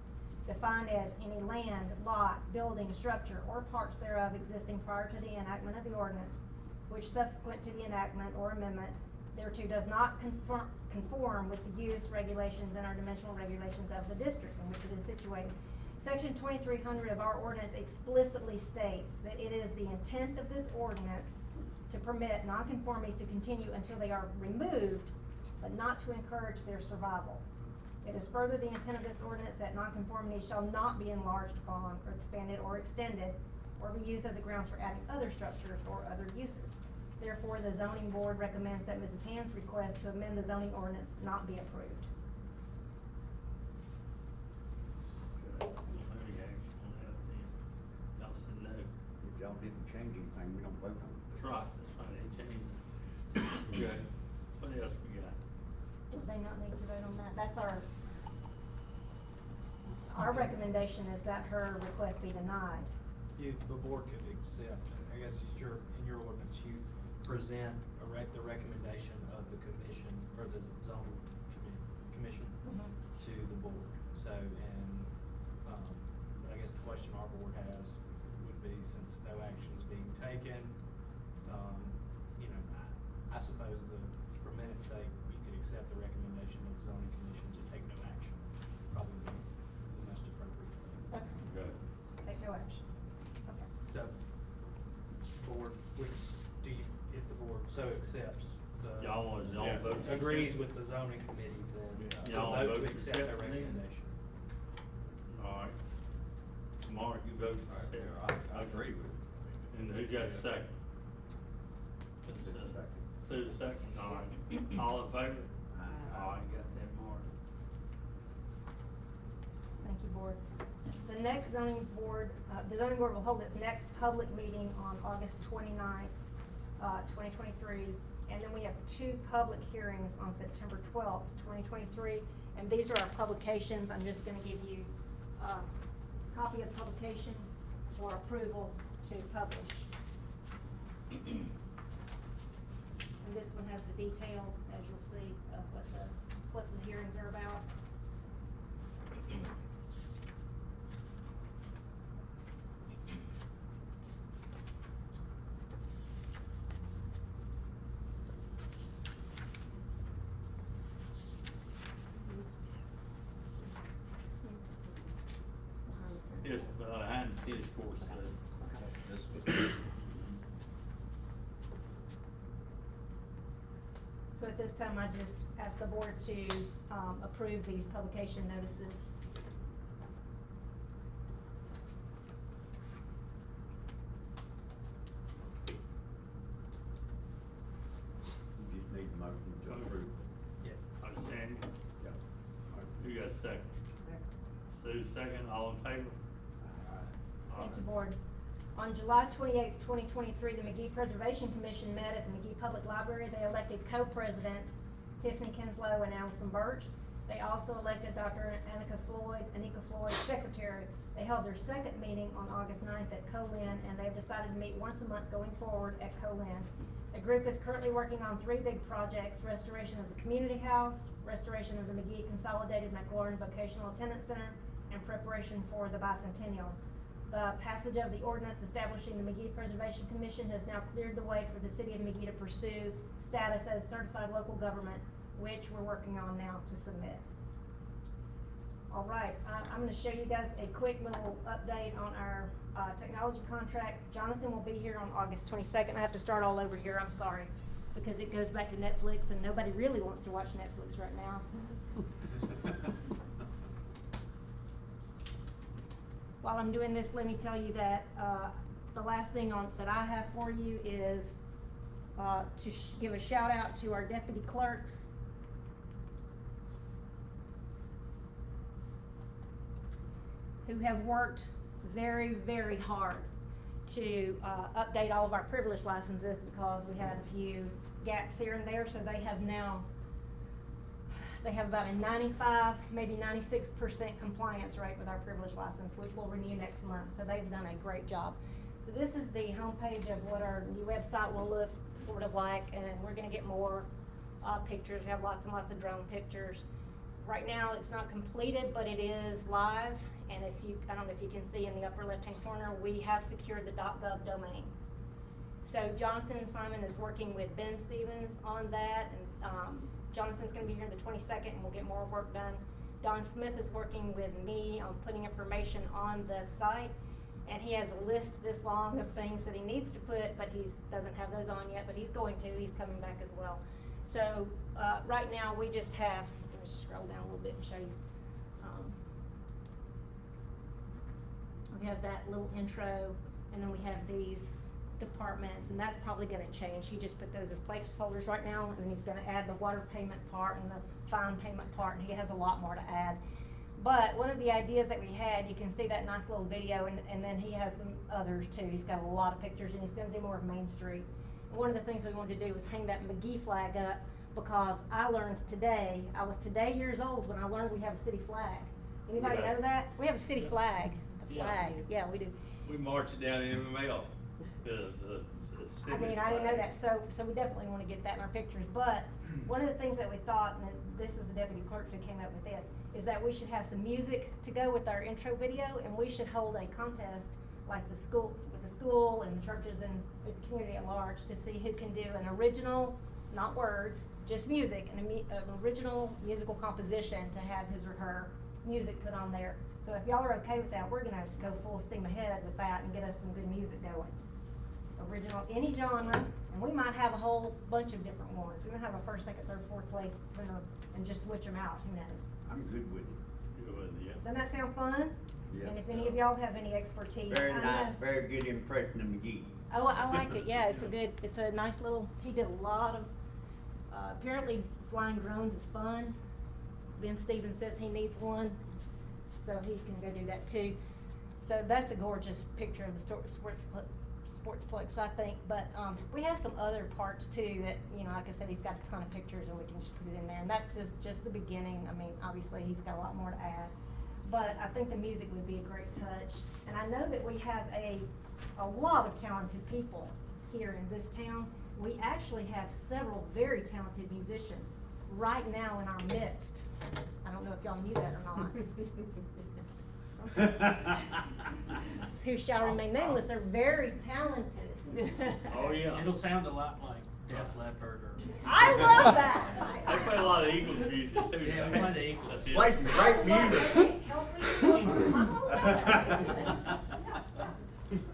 defined as any land, lot, building, structure, or parts thereof existing prior to the enactment of the ordinance, which subsequent to the enactment or amendment thereto does not conform with the use regulations and our dimensional regulations of the district in which it is situated. Section 2300 of our ordinance explicitly states that it is the intent of this ordinance to permit nonconformities to continue until they are removed, but not to encourage their survival. It is further the intent of this ordinance that nonconformities shall not be enlarged upon, or expanded, or extended, or be used as a grounds for adding other structures or other uses. Therefore, the zoning board recommends that Mrs. Hand's request to amend the zoning ordinance not be approved. Y'all said no. If y'all didn't change anything, we don't vote on it. That's right, they changed. Okay, what else we got? Do they not need to vote on that? That's our recommendation is that her request be denied. The board could accept, I guess in your ordinance, you present the recommendation of the commission, or the zoning commission to the board. So, and, I guess the question our board has would be, since no action is being taken, I suppose that for minute's sake, you could accept the recommendation of the zoning commission to take no action. Probably the most appropriate thing. Okay. Take no action. Okay. So, board, if the board so accepts, Y'all vote to agrees accept? with the zoning committee, then Y'all vote vote to to accept their accept then? recommendation. Alright. Mark, you vote to accept. I agree with it. And who got the second? Sue the second, alright. All in favor? Alright, got that, Mark. Thank you, board. The next zoning board, the zoning board will hold its next public meeting on August 29th, 2023. And then we have 2 public hearings on September 12th, 2023. And these are our publications. I'm just gonna give you a copy of the publication for approval to publish. And this one has the details, as you'll see, of what the hearings are about. It's behind the tennis courts, So at this time, I just ask the board to, approve these publication notices. You just need a motion to approve. Yeah. Understand? Yeah. You got a second? Sue, second, all in favor? Thank you, board. On July 28th, 2023, the Magee Preservation Commission met at the Magee Public Library. They elected co-presidents Tiffany Kinslow and Allison Birch. They also elected Dr. Anika Floyd, secretary. They held their second meeting on August 9th at Co-Lin, and they've decided to meet once a month going forward at Co-Lin. The group is currently working on 3 big projects: restoration of the community house, restoration of the Magee Consolidated McLaurin Vocational Attendance Center, and preparation for the bicentennial. The passage of the ordinance establishing the Magee Preservation Commission has now cleared the way for the city of Magee to pursue status as certified local government, which we're working on now to submit. All right, I'm gonna show you guys a quick little update on our technology contract. Jonathan will be here on August 22nd. I have to start all over here, I'm sorry, because it goes back to Netflix and nobody really wants to watch Netflix right now. While I'm doing this, let me tell you that the last thing that I have for you is to give a shout out to our deputy clerks. Who have worked very, very hard to update all of our privilege licenses, because we had a few gaps here and there, so they have now, they have about a 95, maybe 96% compliance rate with our privilege license, which we'll renew next month, so they've done a great job. So this is the homepage of what our new website will look sort of like, and we're gonna get more pictures. We have lots and lots of drone pictures. Right now, it's not completed, but it is live. And if you, I don't know if you can see in the upper left-hand corner, we have secured the .gov domain. So Jonathan Simon is working with Ben Stevens on that, and Jonathan's gonna be here the 22nd, and we'll get more work done. Don Smith is working with me on putting information on the site, and he has a list this long of things that he needs to put, but he doesn't have those on yet, but he's going to, he's coming back as well. So right now, we just have, let me scroll down a little bit and show you. We have that little intro, and then we have these departments, and that's probably gonna change. He just put those as placeholders right now, and then he's gonna add the water payment part and the fine payment part, and he has a lot more to add. But one of the ideas that we had, you can see that nice little video, and then he has some others too. He's got a lot of pictures, and he's gonna do more of Main Street. And one of the things we wanted to do was hang that Magee flag up, because I learned today, I was today years old when I learned we have a city flag. Anybody know that? We have a city flag. Yeah, we do. We march it down in MML. I mean, I didn't know that, so we definitely want to get that in our pictures. But one of the things that we thought, and this was the deputy clerks who came up with this, is that we should have some music to go with our intro video, and we should hold a contest like the school, with the school and the churches and the community at large, to see who can do an original, not words, just music, an original musical composition to have his or her music put on there. So if y'all are okay with that, we're gonna go full steam ahead with that and get us some good music going. Original, any genre, and we might have a whole bunch of different ones. We're gonna have a first, second, third, fourth place winner and just switch them out, who knows? I'm good with it. Good, yeah. Doesn't that sound fun? Yes. And if any of y'all have any expertise. Very I nice, know- very good impression of McGee. Oh, I like it, yeah, it's a nice little, he did a lot of, apparently flying drones is fun. Ben Stevens says he needs one, so he can go do that too. So that's a gorgeous picture of the sportsplex, I think, but we have some other parts too that, you know, like I said, he's got a ton of pictures and we can just put it in there, and that's just the beginning. I mean, obviously he's got a lot more to add, but I think the music would be a great touch. And I know that we have a lot of talented people here in this town. We actually have several very talented musicians right now in our midst. I don't know if y'all knew that or not. Who shall remain nameless are very talented. Oh, yeah. It'll sound a lot like Def Leppard or. I love that. They play a lot of Eagles music too. Yeah, we play the Eagles. That's it. Play some great music.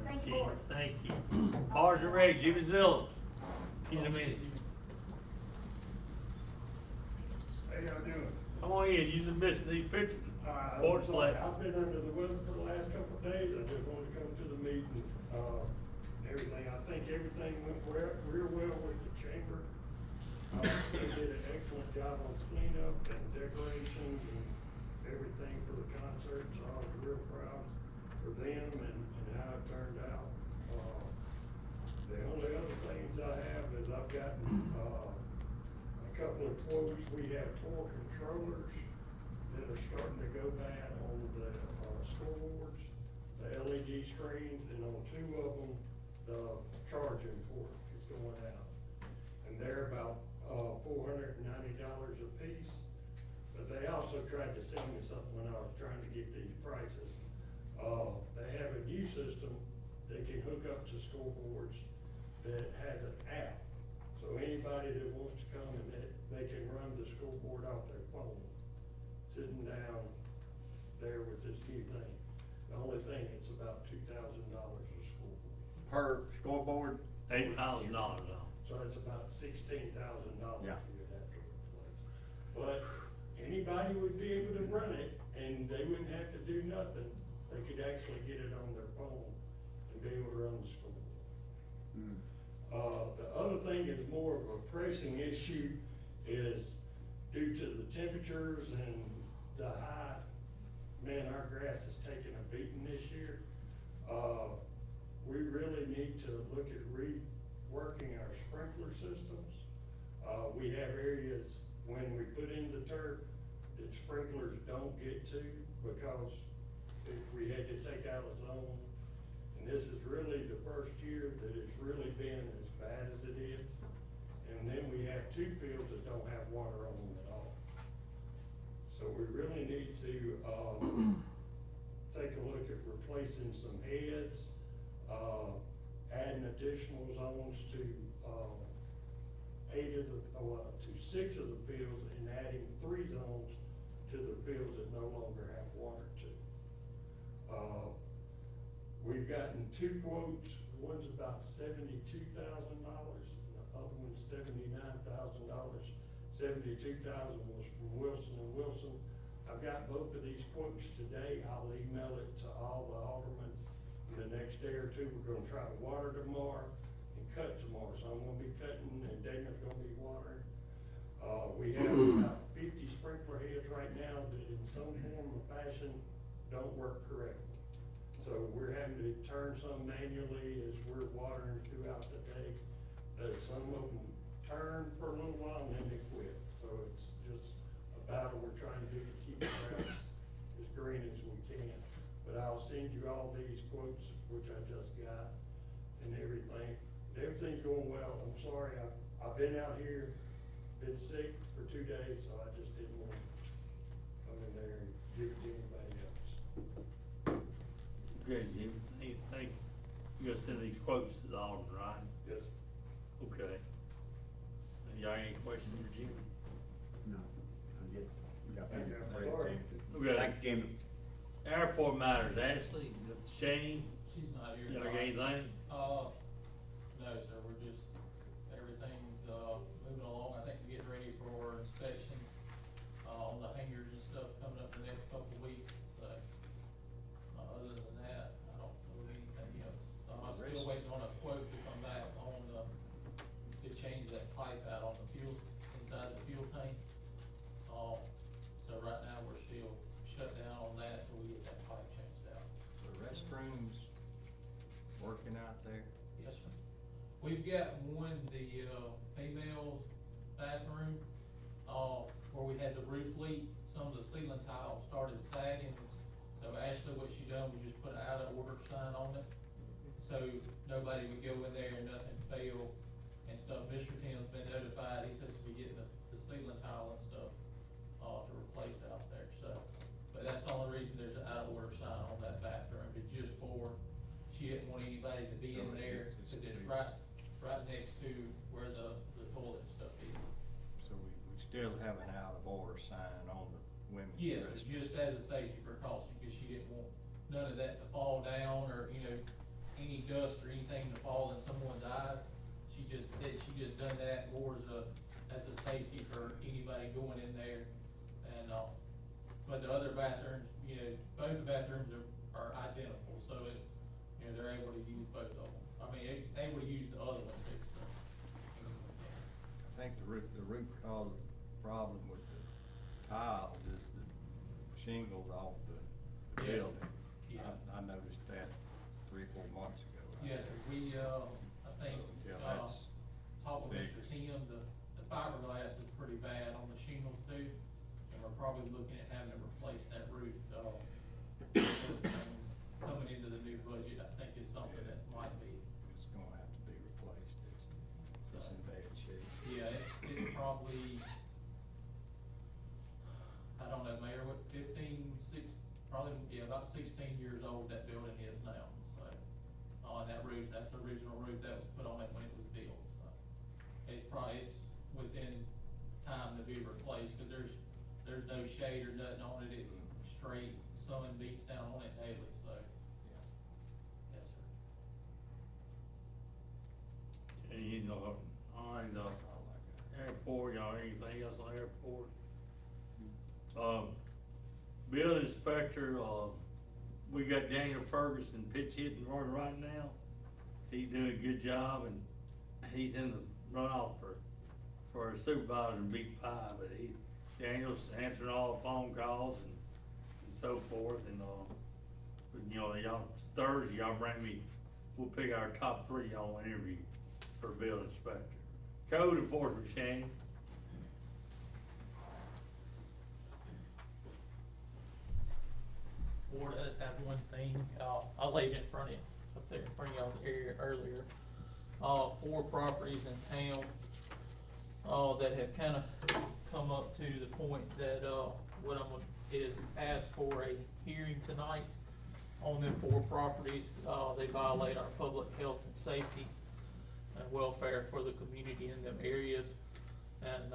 Thank you, Okay, Lord. thank you. Bars are ready, Jimmy Zilla, in a minute. y'all doing? Come on in, you just missing these pictures. I'm Sports sorry, play. I've been under the weather for the last couple of days, I just wanted to come to the meeting, everything, I think everything went real well with the chamber. They did an excellent job on cleanup and decorations and everything for the concert, so I was real proud for them and how it turned out. The only other things I have is I've gotten, a couple of quotes. We have 4 controllers that are starting to go bad on the, scoreboards, the LED screens, and on 2 of them, the charging port is going out. And they're about, $490 a piece, but they also tried to sell me something when I was trying to get these prices. They have a new system that can hook up to scoreboards that has an app. So anybody that wants to come and they can run the scoreboard off their phone, sitting down there with this new thing. The only thing, it's about $2,000 a scoreboard. Per scoreboard? $8,000 off. So it's about $16,000 Yeah. you'd have to replace. But anybody would be able to run it and they wouldn't have to do nothing. They could actually get it on their phone and be able to run the scoreboard. The other thing is more of a pressing issue is due to the temperatures and the high, man, our grass is taking a beating this year. We really need to look at reworking our sprinkler systems. We have areas when we put in the turf that sprinklers don't get to because we had to take out a zone. And this is really the first year that it's really been as bad as it is. And then we have 2 fields that don't have water on them at all. So we really need to, take a look at replacing some heads, adding additional zones to, 6 of the fields and adding 3 zones to the fields that no longer have water to. We've gotten 2 quotes, one's about $72,000, the other one's $79,000. $72,000 was from Wilson & Wilson. I've got both of these quotes today. I'll email it to all the aldermen. In the next day or 2, we're gonna try to water tomorrow and cut tomorrow. So I'm gonna be cutting and Dana's gonna be watering. We have about 50 sprinkler heads right now that in some form or fashion don't work correctly. So we're having to turn some manually as we're watering throughout the day. Some of them turn for a little while and then they quit. So it's just a battle we're trying to do to keep the grass as green as we can. But I'll send you all these quotes, which I just got, and everything. Everything's going well. I'm sorry, I've been out here, been sick for 2 days, so I just didn't want to come in there and give it to anybody else. Okay, Jim. Think you're gonna send these quotes to the Alderman, right? Yes. Okay. Y'all any questions for Jim? No, I just got Thank you. that. Sorry. Okay. Thank you, Jimmy. Airport matters, Ashley, Shane, She's not here. y'all got anything? No, sir, we're just, everything's, moving along. I think we're getting ready for inspection, on the hangars and stuff coming up the next couple of weeks, so. Other than that, I don't know anything else. I'm still waiting on a quote to come back on to change that pipe out on the fuel, inside the fuel tank. So right now, we're still shut down on that till we get that pipe changed out. The restrooms working out there? Yes, sir. We've got one, the, female bathroom, where we had the roof leak, some of the ceiling tiles started sagging. So Ashley, what she done was just put an out of order sign on it, so nobody would go in there and nothing fail and stuff. Mr. Tim's been notified, he says we're getting the ceiling tile and stuff, to replace out there, so. But that's the only reason there's an out of order sign on that bathroom, it's just for, she didn't want anybody to be in there, cause it's right next to where the toilet and stuff is. So we still have an out of order sign on the women's Yes, it's restroom? just as a safety precaution, because she didn't want none of that to fall down, or, any dust or anything to fall in someone's eyes. She just done that more as a as a safety for anybody going in there. And, but the other bathrooms, you know, both the bathrooms are identical, so it's, you know, they're able to use both of them. I mean, able to use the other one too, so. I think the root cause of the problem with the tiles is the shingles off the Yes. building. Yeah. I noticed that 3 or 4 months ago. Yes, sir. We, I think, Yeah, that's talked with big. Mr. Tim, the fiberglass is pretty bad on the shingles too. And we're probably looking at having to replace that roof, things coming into the new budget, I think is something that might be. It's gonna have to be replaced. It's in bad shape. Yeah, it's probably, I don't know, Mayor, what, 15, probably, yeah, about 16 years old that building is now, so. And that roof, that's the original roof that was put on it when it was built, so. It's within time to be replaced, cause there's no shade or nothing on it, straight sun beats down on it daily, so. Yes, sir. And you know, on the airport, y'all, anything else on airport? Building inspector, we got Daniel Ferguson pitch hitting right now. He's doing a good job, and he's in the runoff for a supervisor in B5, but Daniel's answering all the phone calls and so forth, and, you know, y'all, Thursday, y'all bring me, we'll pick our top 3 y'all want to interview for building inspector. Code enforcement, Shane. Board does have one thing, I laid it in front of you, up there in front of y'all's area earlier. 4 properties in town, that have kinda come up to the point that, what I'm gonna is ask for a hearing tonight on them 4 properties. They violate our public health and safety and welfare for the community in them areas. And,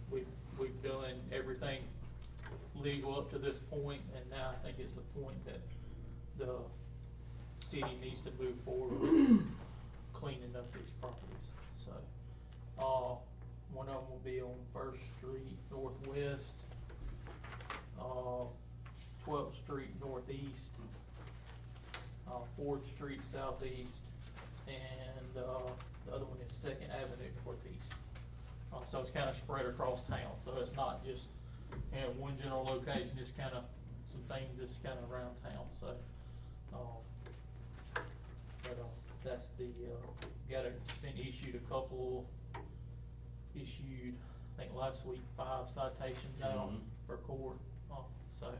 we've done everything legal up to this point, and now I think it's a point that the city needs to move forward with cleaning up these properties, so. One of them will be on 1st Street Northwest, 12th Street Northeast, 4th Street Southeast, and, the other one is 2nd Avenue Northeast. So it's kinda spread across town, so it's not just, you know, one general location, just kinda some things that's kinda around town, so. That's the, been issued issued, I think last week, 5 citations out for court, so.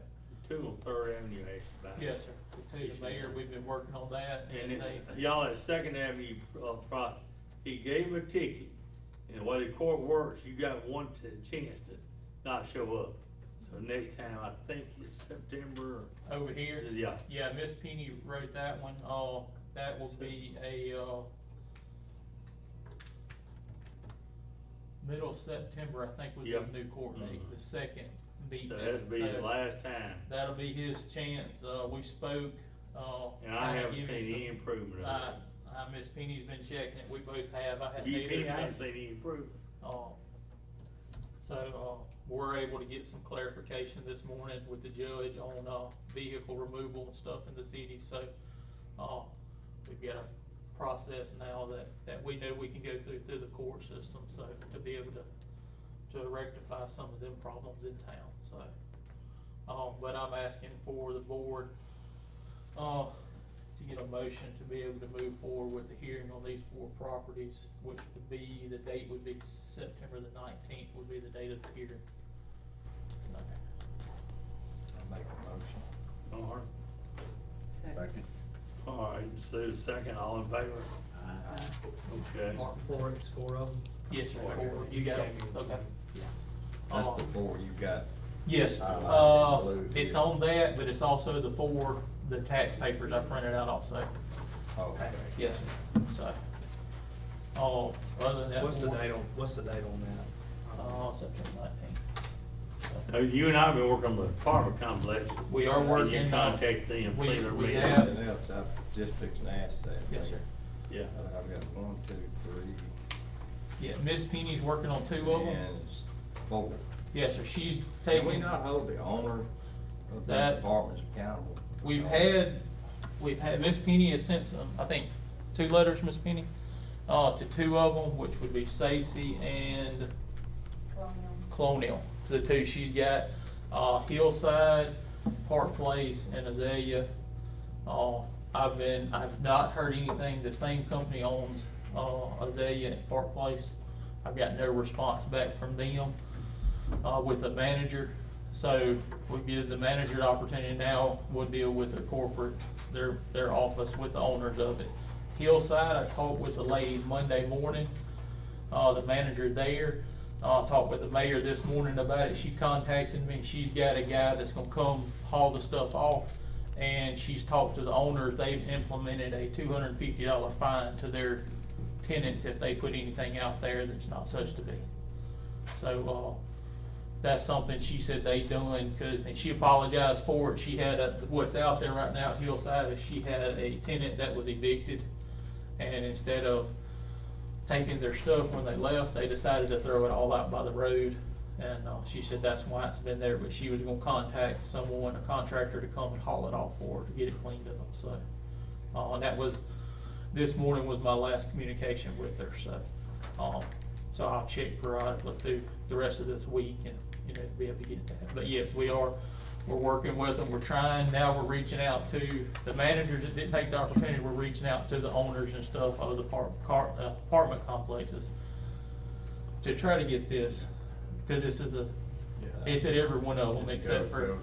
2 on 3rd Avenue, actually. Yes, sir. The 2, the mayor, we've been working on that, And and they. y'all at 2nd Avenue, he gave him a ticket, and the way the court works, you got one chance to not show up. So next time, I think it's September. Over here? Yeah. Yeah, Miss Penny wrote that one, that will be a, middle September, I think was his Yep. new court date, the 2nd meeting. So that'll be his So last time. That'll be his chance, we spoke, And I kinda haven't give him seen any some- improvement of it. Miss Penny's been checking it, we both have, I hadn't You either. Penny, I so- ain't seen any improvement. So, we're able to get some clarification this morning with the judge on, vehicle removal and stuff in the city, so, we've got a process now that we know we can go through the court system, so, to be able to rectify some of them problems in town, so. But I'm asking for the board, to get a motion to be able to move forward with the hearing on these 4 properties, which would be, the date would be September the 19th would be the date of the hearing. So, I make a motion. All right. Second. All right, Sue, second, all in favor? Okay. Mark 4, it's 4 of them? yes, sir, 4, you got it, okay, yeah. That's before you got. Yes, highlighted in blue. it's on that, but it's also the tax papers I printed out also. Okay. Yes, sir, so, other than that. What's the board- date on that? September 19th. You and I have been working on the apartment complex. We are working, You contact them, we- please. we me. have- Anything else, I'm just fixing to ask that. Yes, sir. Yeah. I've got 1, 2, 3, Yeah, Miss Penny's working on 2 of them. And it's 4. Yes, sir, she's Can we taking, not hold the owner of That- these apartments accountable? we've had, Miss Penny has sent some, I think, 2 letters, Miss Penny, to 2 of them, which would be Stacy and Colonial, to the 2 she's got, Hillside, Park Place, and Azalea. I've not heard anything, the same company owns, Azalea and Park Place. I've got no response back from them, with the manager. So we give the manager the opportunity now, we'll deal with their corporate, their office with the owners of it. Hillside, I talked with the lady Monday morning, the manager there. Talked with the mayor this morning about it. She contacted me. She's got a guy that's gonna come haul the stuff off. And she's talked to the owners. They've implemented a $250 fine to their tenants if they put anything out there that's not such to be. So, that's something she said they done, and she apologized for it. She had what's out there right now at Hillside is she had a tenant that was evicted. And instead of taking their stuff when they left, they decided to throw it all out by the road. And she said that's why it's been there, but she was gonna contact someone, a contractor, to come and haul it off for her to get it cleaned up, so. And that was, this morning was my last communication with her, so. So I'll check periodically through the rest of this week and, be able to get that. But yes, we're working with them, we're trying, now we're reaching out to the managers that didn't take the opportunity, we're reaching out to the owners and stuff of the apartment complexes to try to get this, because this is it's at every one of them except for,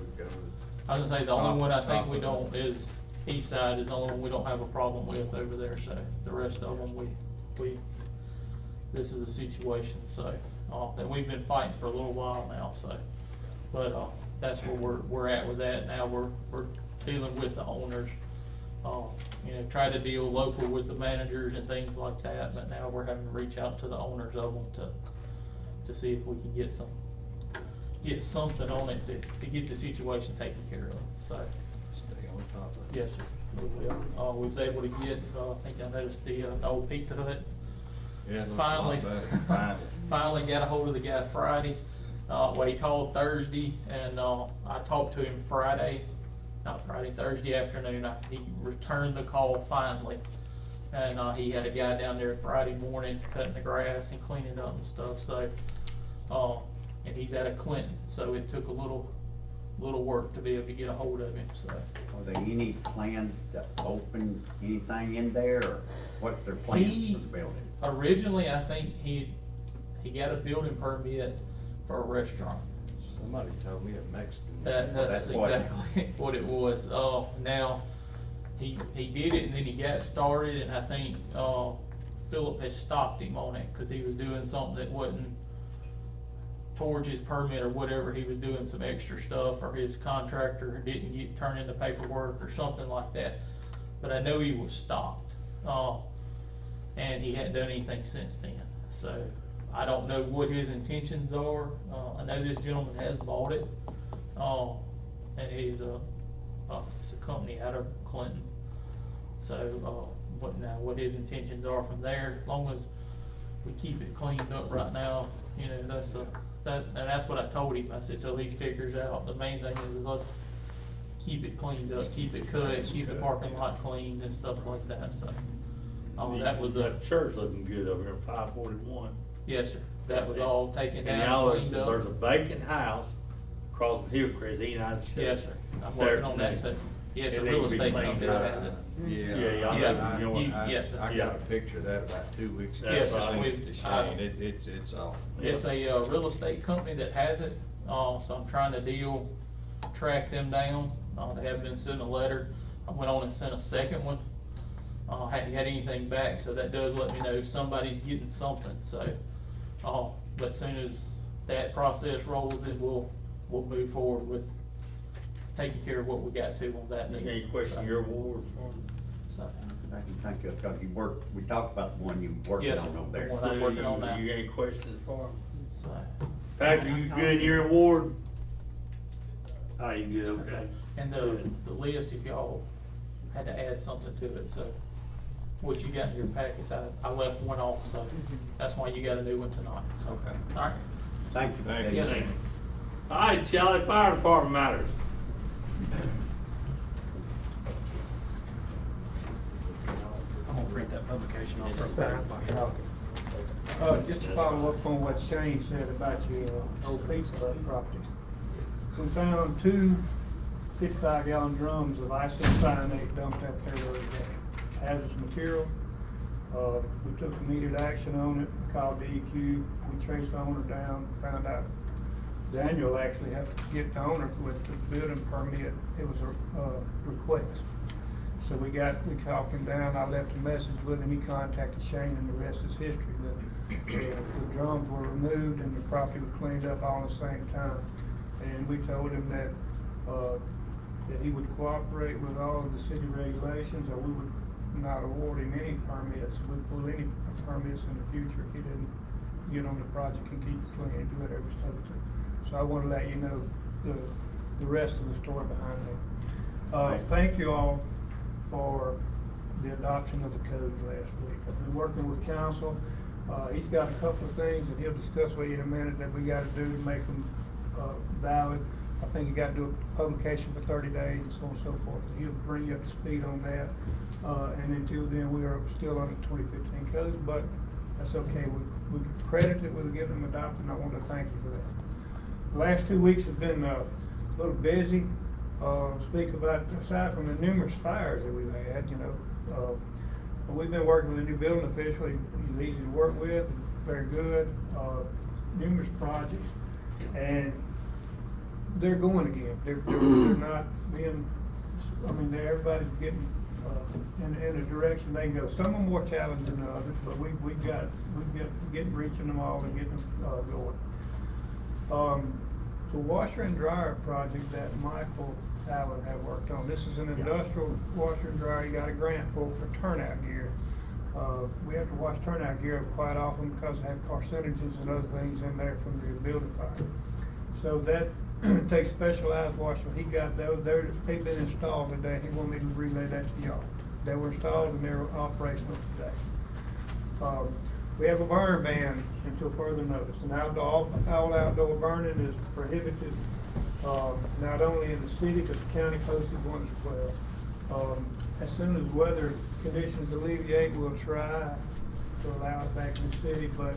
I was gonna say, the only one I think we don't is East Side is the only one we don't have a problem with over there, so the rest of them, this is a situation, so, that we've been fighting for a little while now, so, but, that's where we're at with that. Now we're dealing with the owners, try to deal local with the managers and things like that, but now we're having to reach out to the owners of them to see if we can get something on it to get the situation taken care of, so. Stay on top of it. Yes, sir, we will. We was able to get, I think I noticed the old Pizza Hut. Yeah, it looks a lot better. Finally got a hold of the guy Friday. Well, he called Thursday, and I talked to him Thursday afternoon. He returned the call finally, and he had a guy down there Friday morning cutting the grass and cleaning up and stuff. So, and he's out of Clinton, so it took a little work to be able to get a hold of him. So, Are there any plans to open anything in there, or what's their plans for the building? Originally, I think he got a building permit for a restaurant. Somebody told me a Mexican. That's exactly what it was. Now, he did it and then he got started, and I think, Philip had stopped him on it, cause he was doing something that wasn't towards his permit or whatever. He was doing some extra stuff, or his contractor didn't turn in the paperwork or something like that. But I know he was stopped, and he hadn't done anything since then, so. I don't know what his intentions are. I know this gentleman has bought it, and it's a company out of Clinton. So, what his intentions are from there, as long as we keep it cleaned up right now, and that's what I told him. I said, till he figures out, the main thing is let's keep it cleaned up, keep it cut, keep the parking lot cleaned and stuff like that, so. That was That church looking good over here, 541. Yes, sir. That was all taken down And now and cleaned up. there's a vacant house across from Hillcrest, Yes, sir. I'm working on that too. Yes, a real estate company that has it. Yes, sir. I got a picture of that about 2 weeks ago. Yes, I sir. sent it to Shane. It's off. It's a real estate company that has it, so I'm trying to track them down. They haven't been sent a letter. I went on and sent a second one. Hadn't had anything back, so that does let me know somebody's getting something, so. But as soon as that process rolls, then we'll move forward with taking care of what we got to on that. Any question your ward? So. I can think of, cause we talked about the one you worked Yes, on sir. over there. The one I'm working on now. You got any questions for him? So. Patrick, you good in your ward? Oh, you good, okay. And the list, if y'all had to add something to it, so what you got in your packets, I left one off, so that's why you got a new one tonight, so. Okay. All right. Thank you. Thank you. Yes, sir. All right, Charlie, Fire Department matters. I'm gonna print that publication off. Just to follow up on what Shane said about your old Pizza Hut property. We found two 55-gallon drums of isocyanate dumped out there where it hazardous material. We took immediate action on it, called DEQ, we traced the owner down, found out Daniel actually had to get the owner with the building permit, it was a request. So we talked him down, I left a message with him, he contacted Shane, and the rest is history. The drums were removed and the property was cleaned up all at the same time. And we told him that he would cooperate with all of the city regulations, or we would not award him any permits. We'd pull any permits in the future if he didn't get on the project and keep it clean and do whatever he's supposed to. So I want to let you know the rest of the story behind that. Thank you all for the adoption of the code last week. I've been working with council. He's got a couple of things that he'll discuss with you in a minute that we gotta do to make them valid. I think you gotta do a publication for 30 days and so on and so forth. He'll bring you up to speed on that. And until then, we are still under 2015 codes, but that's okay. We credit that we'll get them adopted, and I want to thank you for that. The last 2 weeks have been a little busy. Speak about, aside from the numerous fires that we've had, we've been working with a new building official. He's easy to work with, very good, numerous projects, and they're going again. They're not being, everybody's getting in a direction they can go. Some are more challenging than others, but we've got reaching them all and getting them going. The washer and dryer project that Michael Allen had worked on. This is an industrial washer and dryer. You got a grant for turnout gear. We have to wash turnout gear quite often because they have carcinogens and other things in there from the building fire. So that takes specialized washer. He got those. They've been installed today. He wanted me to relay that to y'all. They were installed and they're operational today. We have a burn ban until further notice. And all outdoor burning is prohibited, not only in the city, but the county posted one as well. As soon as weather conditions alleviate, we'll try to allow it back in the city, but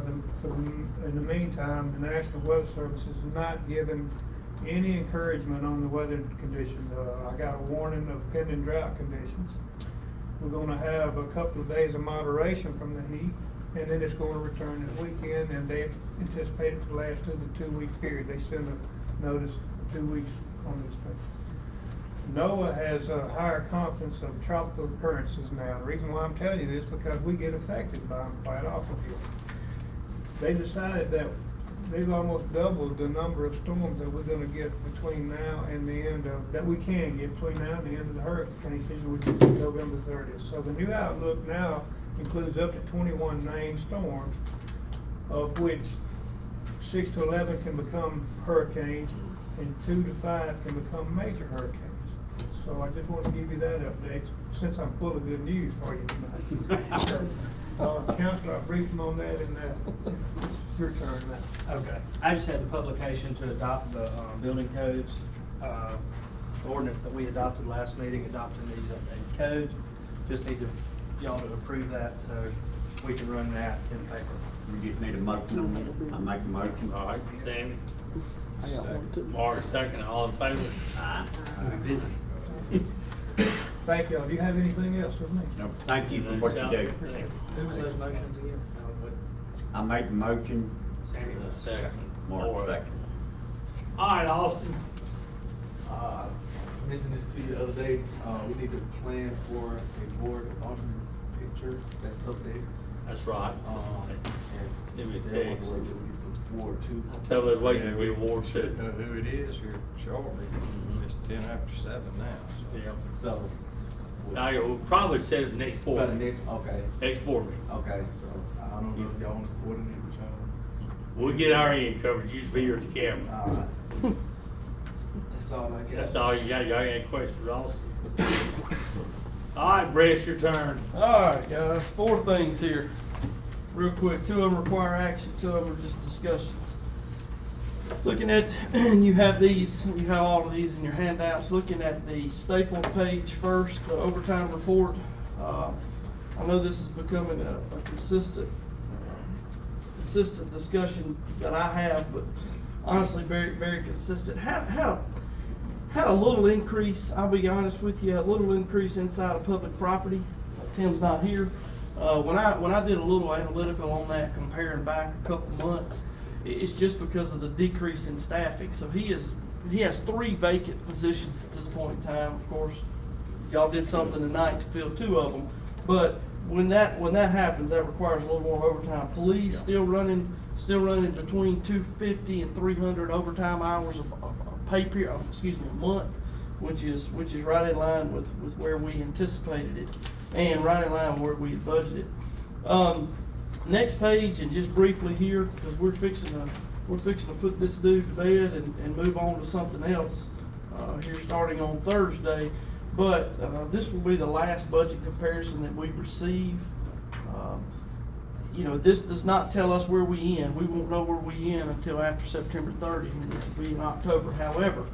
in the meantime, the National Weather Service is not giving any encouragement on the weather condition. I got a warning of pending drought conditions. We're gonna have a couple of days of moderation from the heat, and then it's gonna return this weekend, and they anticipate it to last through the 2-week period. They send a notice 2 weeks on this thing. NOAA has a higher confidence of tropical occurrences now. The reason why I'm telling you this is because we get affected by them quite often here. They decided that they've almost doubled the number of storms that we're gonna get between now and the end of, that we can get between now and the end of the hurricane season, which is November 30th. So the new outlook now includes up to 21 named storms, of which 6 to 11 can become hurricanes and 2 to 5 can become major hurricanes. So I just want to give you that update, since I'm full of good news for you tonight. Counselor, I briefed him on that, and it's your turn now. Okay, I just had the publication to adopt the, building codes, ordinance that we adopted last meeting, adopting these updated codes. Just need y'all to approve that, so we can run that in paper. We just need a motion on that. I make a motion. All right, Sammy. I got one too. Mark, second, all in favor? Aye. We'll be busy. Thank y'all. Do you have anything else for me? No, thank you for what you do. Who was those motions again? I make the motion. Sammy was Second. Mark second. All right, Austin. I mentioned this to you the other day, we need to plan for a board offering picture that's updated. That's right. Give me a text. Ward two. Tell us waiting to be Ward two. Know who it is here shortly. It's 10 after 7 now, so. Yeah. So. Now, we'll probably set it next board. By the next, okay, Next board meeting. okay, so I don't know if y'all want to coordinate with y'all. We'll get our end covered, you just be here at the camera. That's all I got. That's all you got, y'all got any questions, Austin? All right, Brett, it's your turn. Alright, guys, 4 things here, real quick. 2 of them require action, 2 of them are just discussions. Looking at, and you have all of these in your handouts. Looking at the staple page first, the overtime report. I know this is becoming a consistent discussion that I have, but honestly, very, very consistent. Had a little increase, I'll be honest with you, a little increase inside of public property. Tim's not here. When I did a little analytical on that, comparing back a couple months, it's just because of the decrease in staffing. So he has 3 vacant positions at this point in time. Of course, y'all did something tonight to fill 2 of them. But when that happens, that requires a little more overtime. Police still running between 250 and 300 overtime hours of pay period, a month, which is right in line with where we anticipated it, and right in line with where we had budgeted. Next page, and just briefly here, because we're fixing to put this dude to bed and move on to something else here starting on Thursday. But this will be the last budget comparison that we receive. This does not tell us where we end. We won't know where we end until after September 30, which will be in October. However,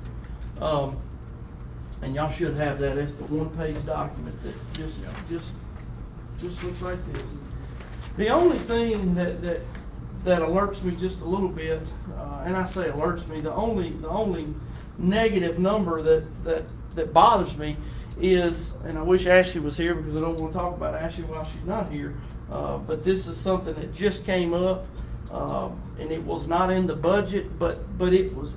and y'all should have that. It's the 1-page document that just looks like this. The only thing that alerts me just a little bit, and I say alerts me, the only negative number that bothers me is, and I wish Ashley was here because I don't want to talk about Ashley while she's not here. But this is something that just came up, and it was not in the budget, but it was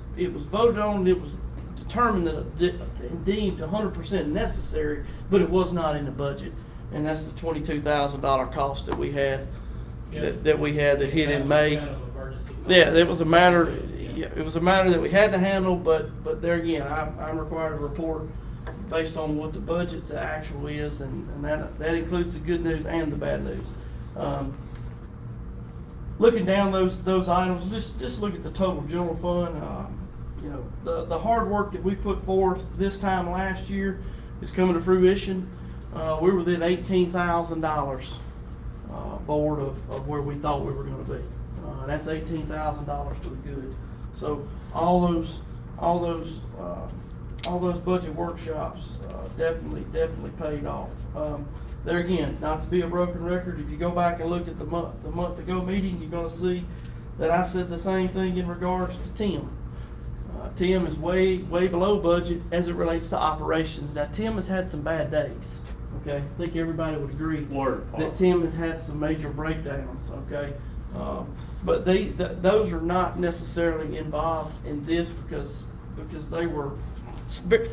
voted on. It was determined that deemed 100% necessary, but it was not in the budget, and that's the $22,000 cost that we had, that hit in May. Yeah, it was a matter. It was a matter that we had to handle, but there again, I'm required to report based on what the budget to actual is, and that includes the good news and the bad news. Looking down those items, just look at the total general fund. The hard work that we put forth this time last year is coming to fruition. We're within $18,000 board of where we thought we were going to be. That's $18,000 for the good. So all those budget workshops definitely paid off. There again, not to be a broken record, if you go back and look at the month ago meeting, you're going to see that I said the same thing in regards to Tim. Tim is way below budget as it relates to operations. Now, Tim has had some bad days. Okay, I think everybody would agree that Tim has had some major breakdowns. Okay, but those are not necessarily involved in this because they were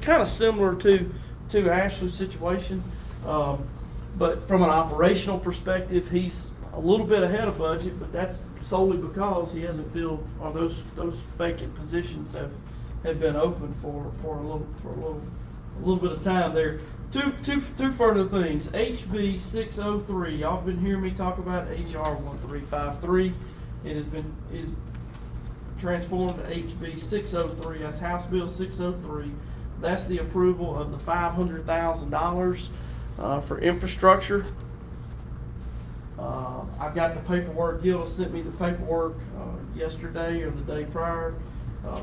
kind of similar to Ashley's situation. But from an operational perspective, he's a little bit ahead of budget, but that's solely because he hasn't filled, or those vacant positions have been open for a little bit of time there. Two further things. HB 603. Y'all have been hearing me talk about HR 1353. It is transformed to HB 603. That's House Bill 603. That's the approval of the $500,000 for infrastructure. I've got the paperwork. Gilda sent me the paperwork yesterday or the day prior, or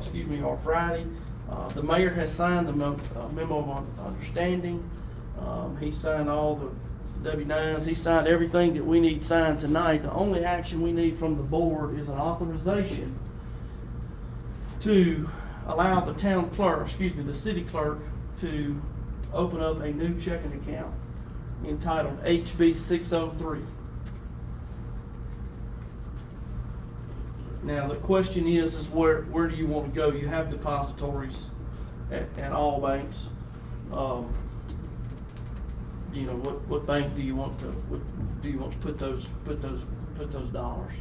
Friday. The mayor has signed the memo of understanding. He signed all the W-9s. He signed everything that we need signed tonight. The only action we need from the board is an authorization to allow the the city clerk to open up a new checking account entitled HB 603. Now the question is where do you want to go? You have depositories at all banks. What bank do you want to put those dollars?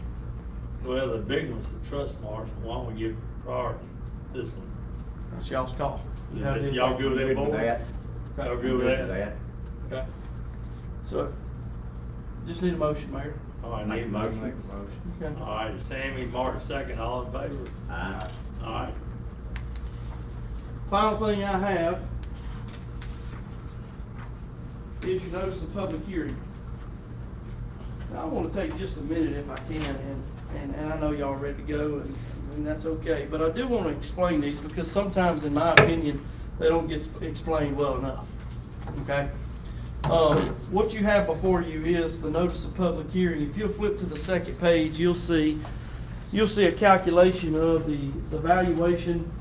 Well, the big one's the trust marks. Why don't we give priority this one? That's y'all's call. Y'all good with that, board? Y'all good with that? Okay. So, just need a motion, Mayor. All right, need a motion. Okay. All right, Sammy, Mark, second, all in favor? Aye. All right. Final thing I have is your notice of public hearing. Now, I wanna take just a minute if I can, and I know y'all ready to go, and that's okay, but I do wanna explain these, because sometimes, in my opinion, they don't get explained well enough, okay? What you have before you is the notice of public hearing. If you'll flip to the second page, you'll see a calculation of the valuation,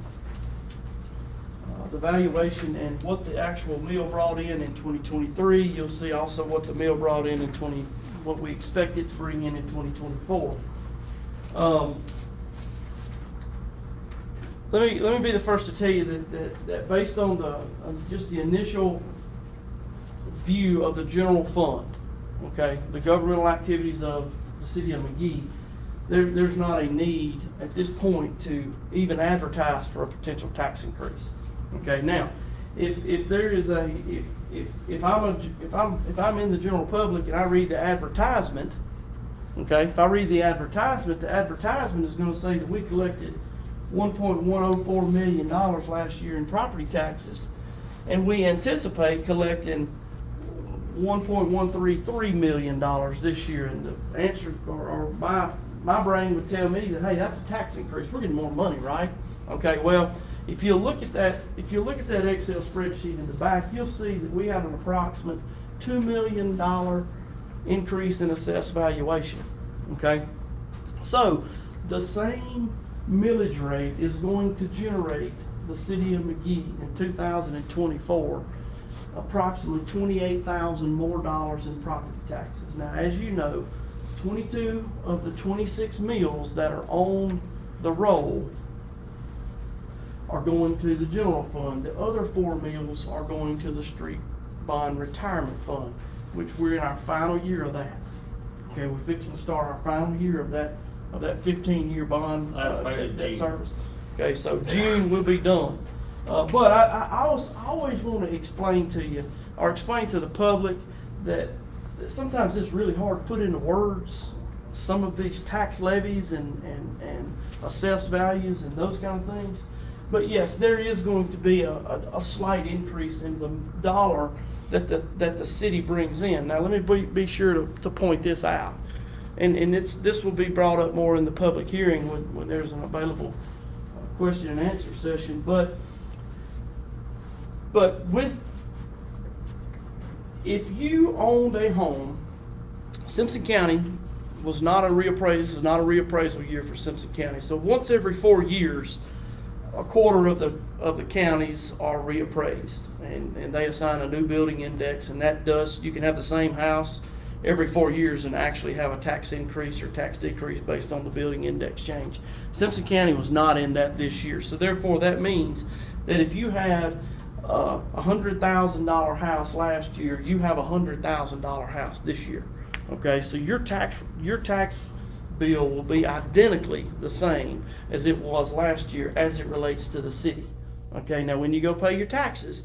and what the actual mill brought in 2023. You'll see also what the mill brought in what we expect it to bring in 2024. Let me be the first to tell you that based on just the initial view of the general fund, okay, the governmental activities of the city of Magee, there's not a need at this point to even advertise for a potential tax increase. Okay, now, if there is if I'm in the general public and I read the advertisement, okay, if I read the advertisement is going to say that we collected $1.104 million last year in property taxes, and we anticipate collecting $1.133 million this year. And the answer, or my brain would tell me that, hey, that's a tax increase. We're getting more money, right? Okay, well, if you look at that Excel spreadsheet in the back, you'll see that we have an approximate $2 million increase in assessed valuation. Okay, so the same millage rate is going to generate the city of Magee in 2024 approximately $28,000 more in property taxes. Now, as you know, 22 of the 26 mills that are on the roll are going to the general fund. The other 4 mills are going to the street bond retirement fund, which we're in our final year of that. Okay, we're fixing to start our final year of that 15-year bond debt service. Okay, so June will be done. But I always want to explain to you, or explain to the public, that sometimes it's really hard to put into words some of these tax levies and assessed values and those kind of things. But yes, there is going to be a slight increase in the dollar that the city brings in. Now, let me be sure to point this out. And this will be brought up more in the public hearing when there's an available question and answer session. But if you owned a home, Simpson County was not a reappraisal. This is not a reappraisal year for Simpson County. So once every 4 years, a quarter of the counties are reappraised, and they assign a new building index, and that does, you can have the same house every 4 years and actually have a tax increase or tax decrease based on the building index change. Simpson County was not in that this year, so therefore that means that if you had a $100,000 house last year, you have a $100,000 house this year. Okay, so your tax bill will be identically the same as it was last year as it relates to the city. Okay, now when you go pay your taxes,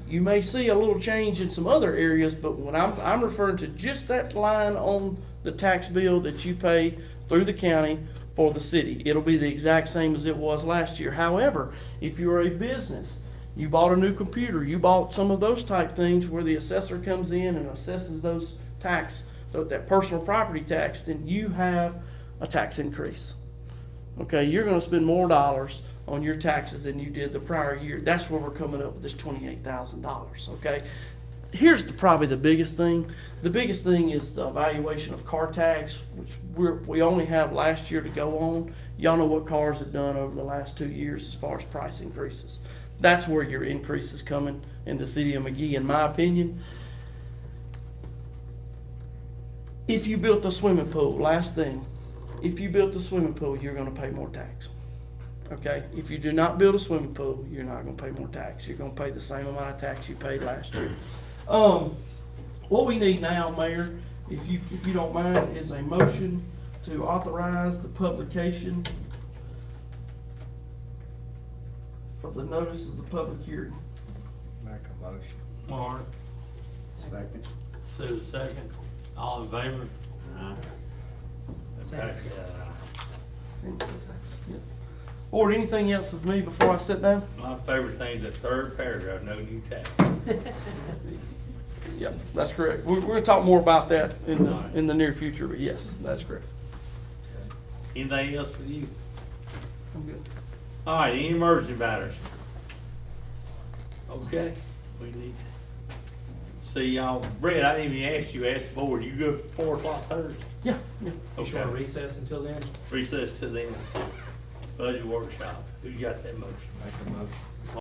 you may see a little change in some other areas, but when I'm referring to just that line on the tax bill that you pay through the county for the city, it'll be the exact same as it was last year. However, if you're a business, you bought a new computer, you bought some of those type things where the assessor comes in and assesses those tax, so that personal property tax, then you have a tax increase. Okay, you're gonna spend more dollars on your taxes than you did the prior year. That's where we're coming up with this $28,000, okay? Here's probably the biggest thing. The biggest thing is the evaluation of car tax, which we only have last year to go on. Y'all know what cars have done over the last 2 years as far as price increases. That's where your increase is coming in the city of Magee, in my opinion. If you built a swimming pool, last thing, if you built a swimming pool, you're gonna pay more tax. Okay, if you do not build a swimming pool, you're not gonna pay more tax. You're gonna pay the same amount of tax you paid last year. What we need now, Mayor, if you don't mind, is a motion to authorize the publication of the notice of the public hearing. Make a motion. Mark, Second. Sue, second. All in favor? That's Or anything else with me before I sit down? my favorite thing is the third paragraph, no new tax. Yep, that's correct. We're gonna talk more about that in the near future, but yes, that's correct. Anything else with you? I'm good. All right, any emergency matters? Okay, we need to see y'all. Brett, I didn't even ask you, ask the board, you good for 4 o'clock Thursday? Yeah. You just wanna recess until then? Recess to then. Budget workshop. Who got that motion? Make a motion.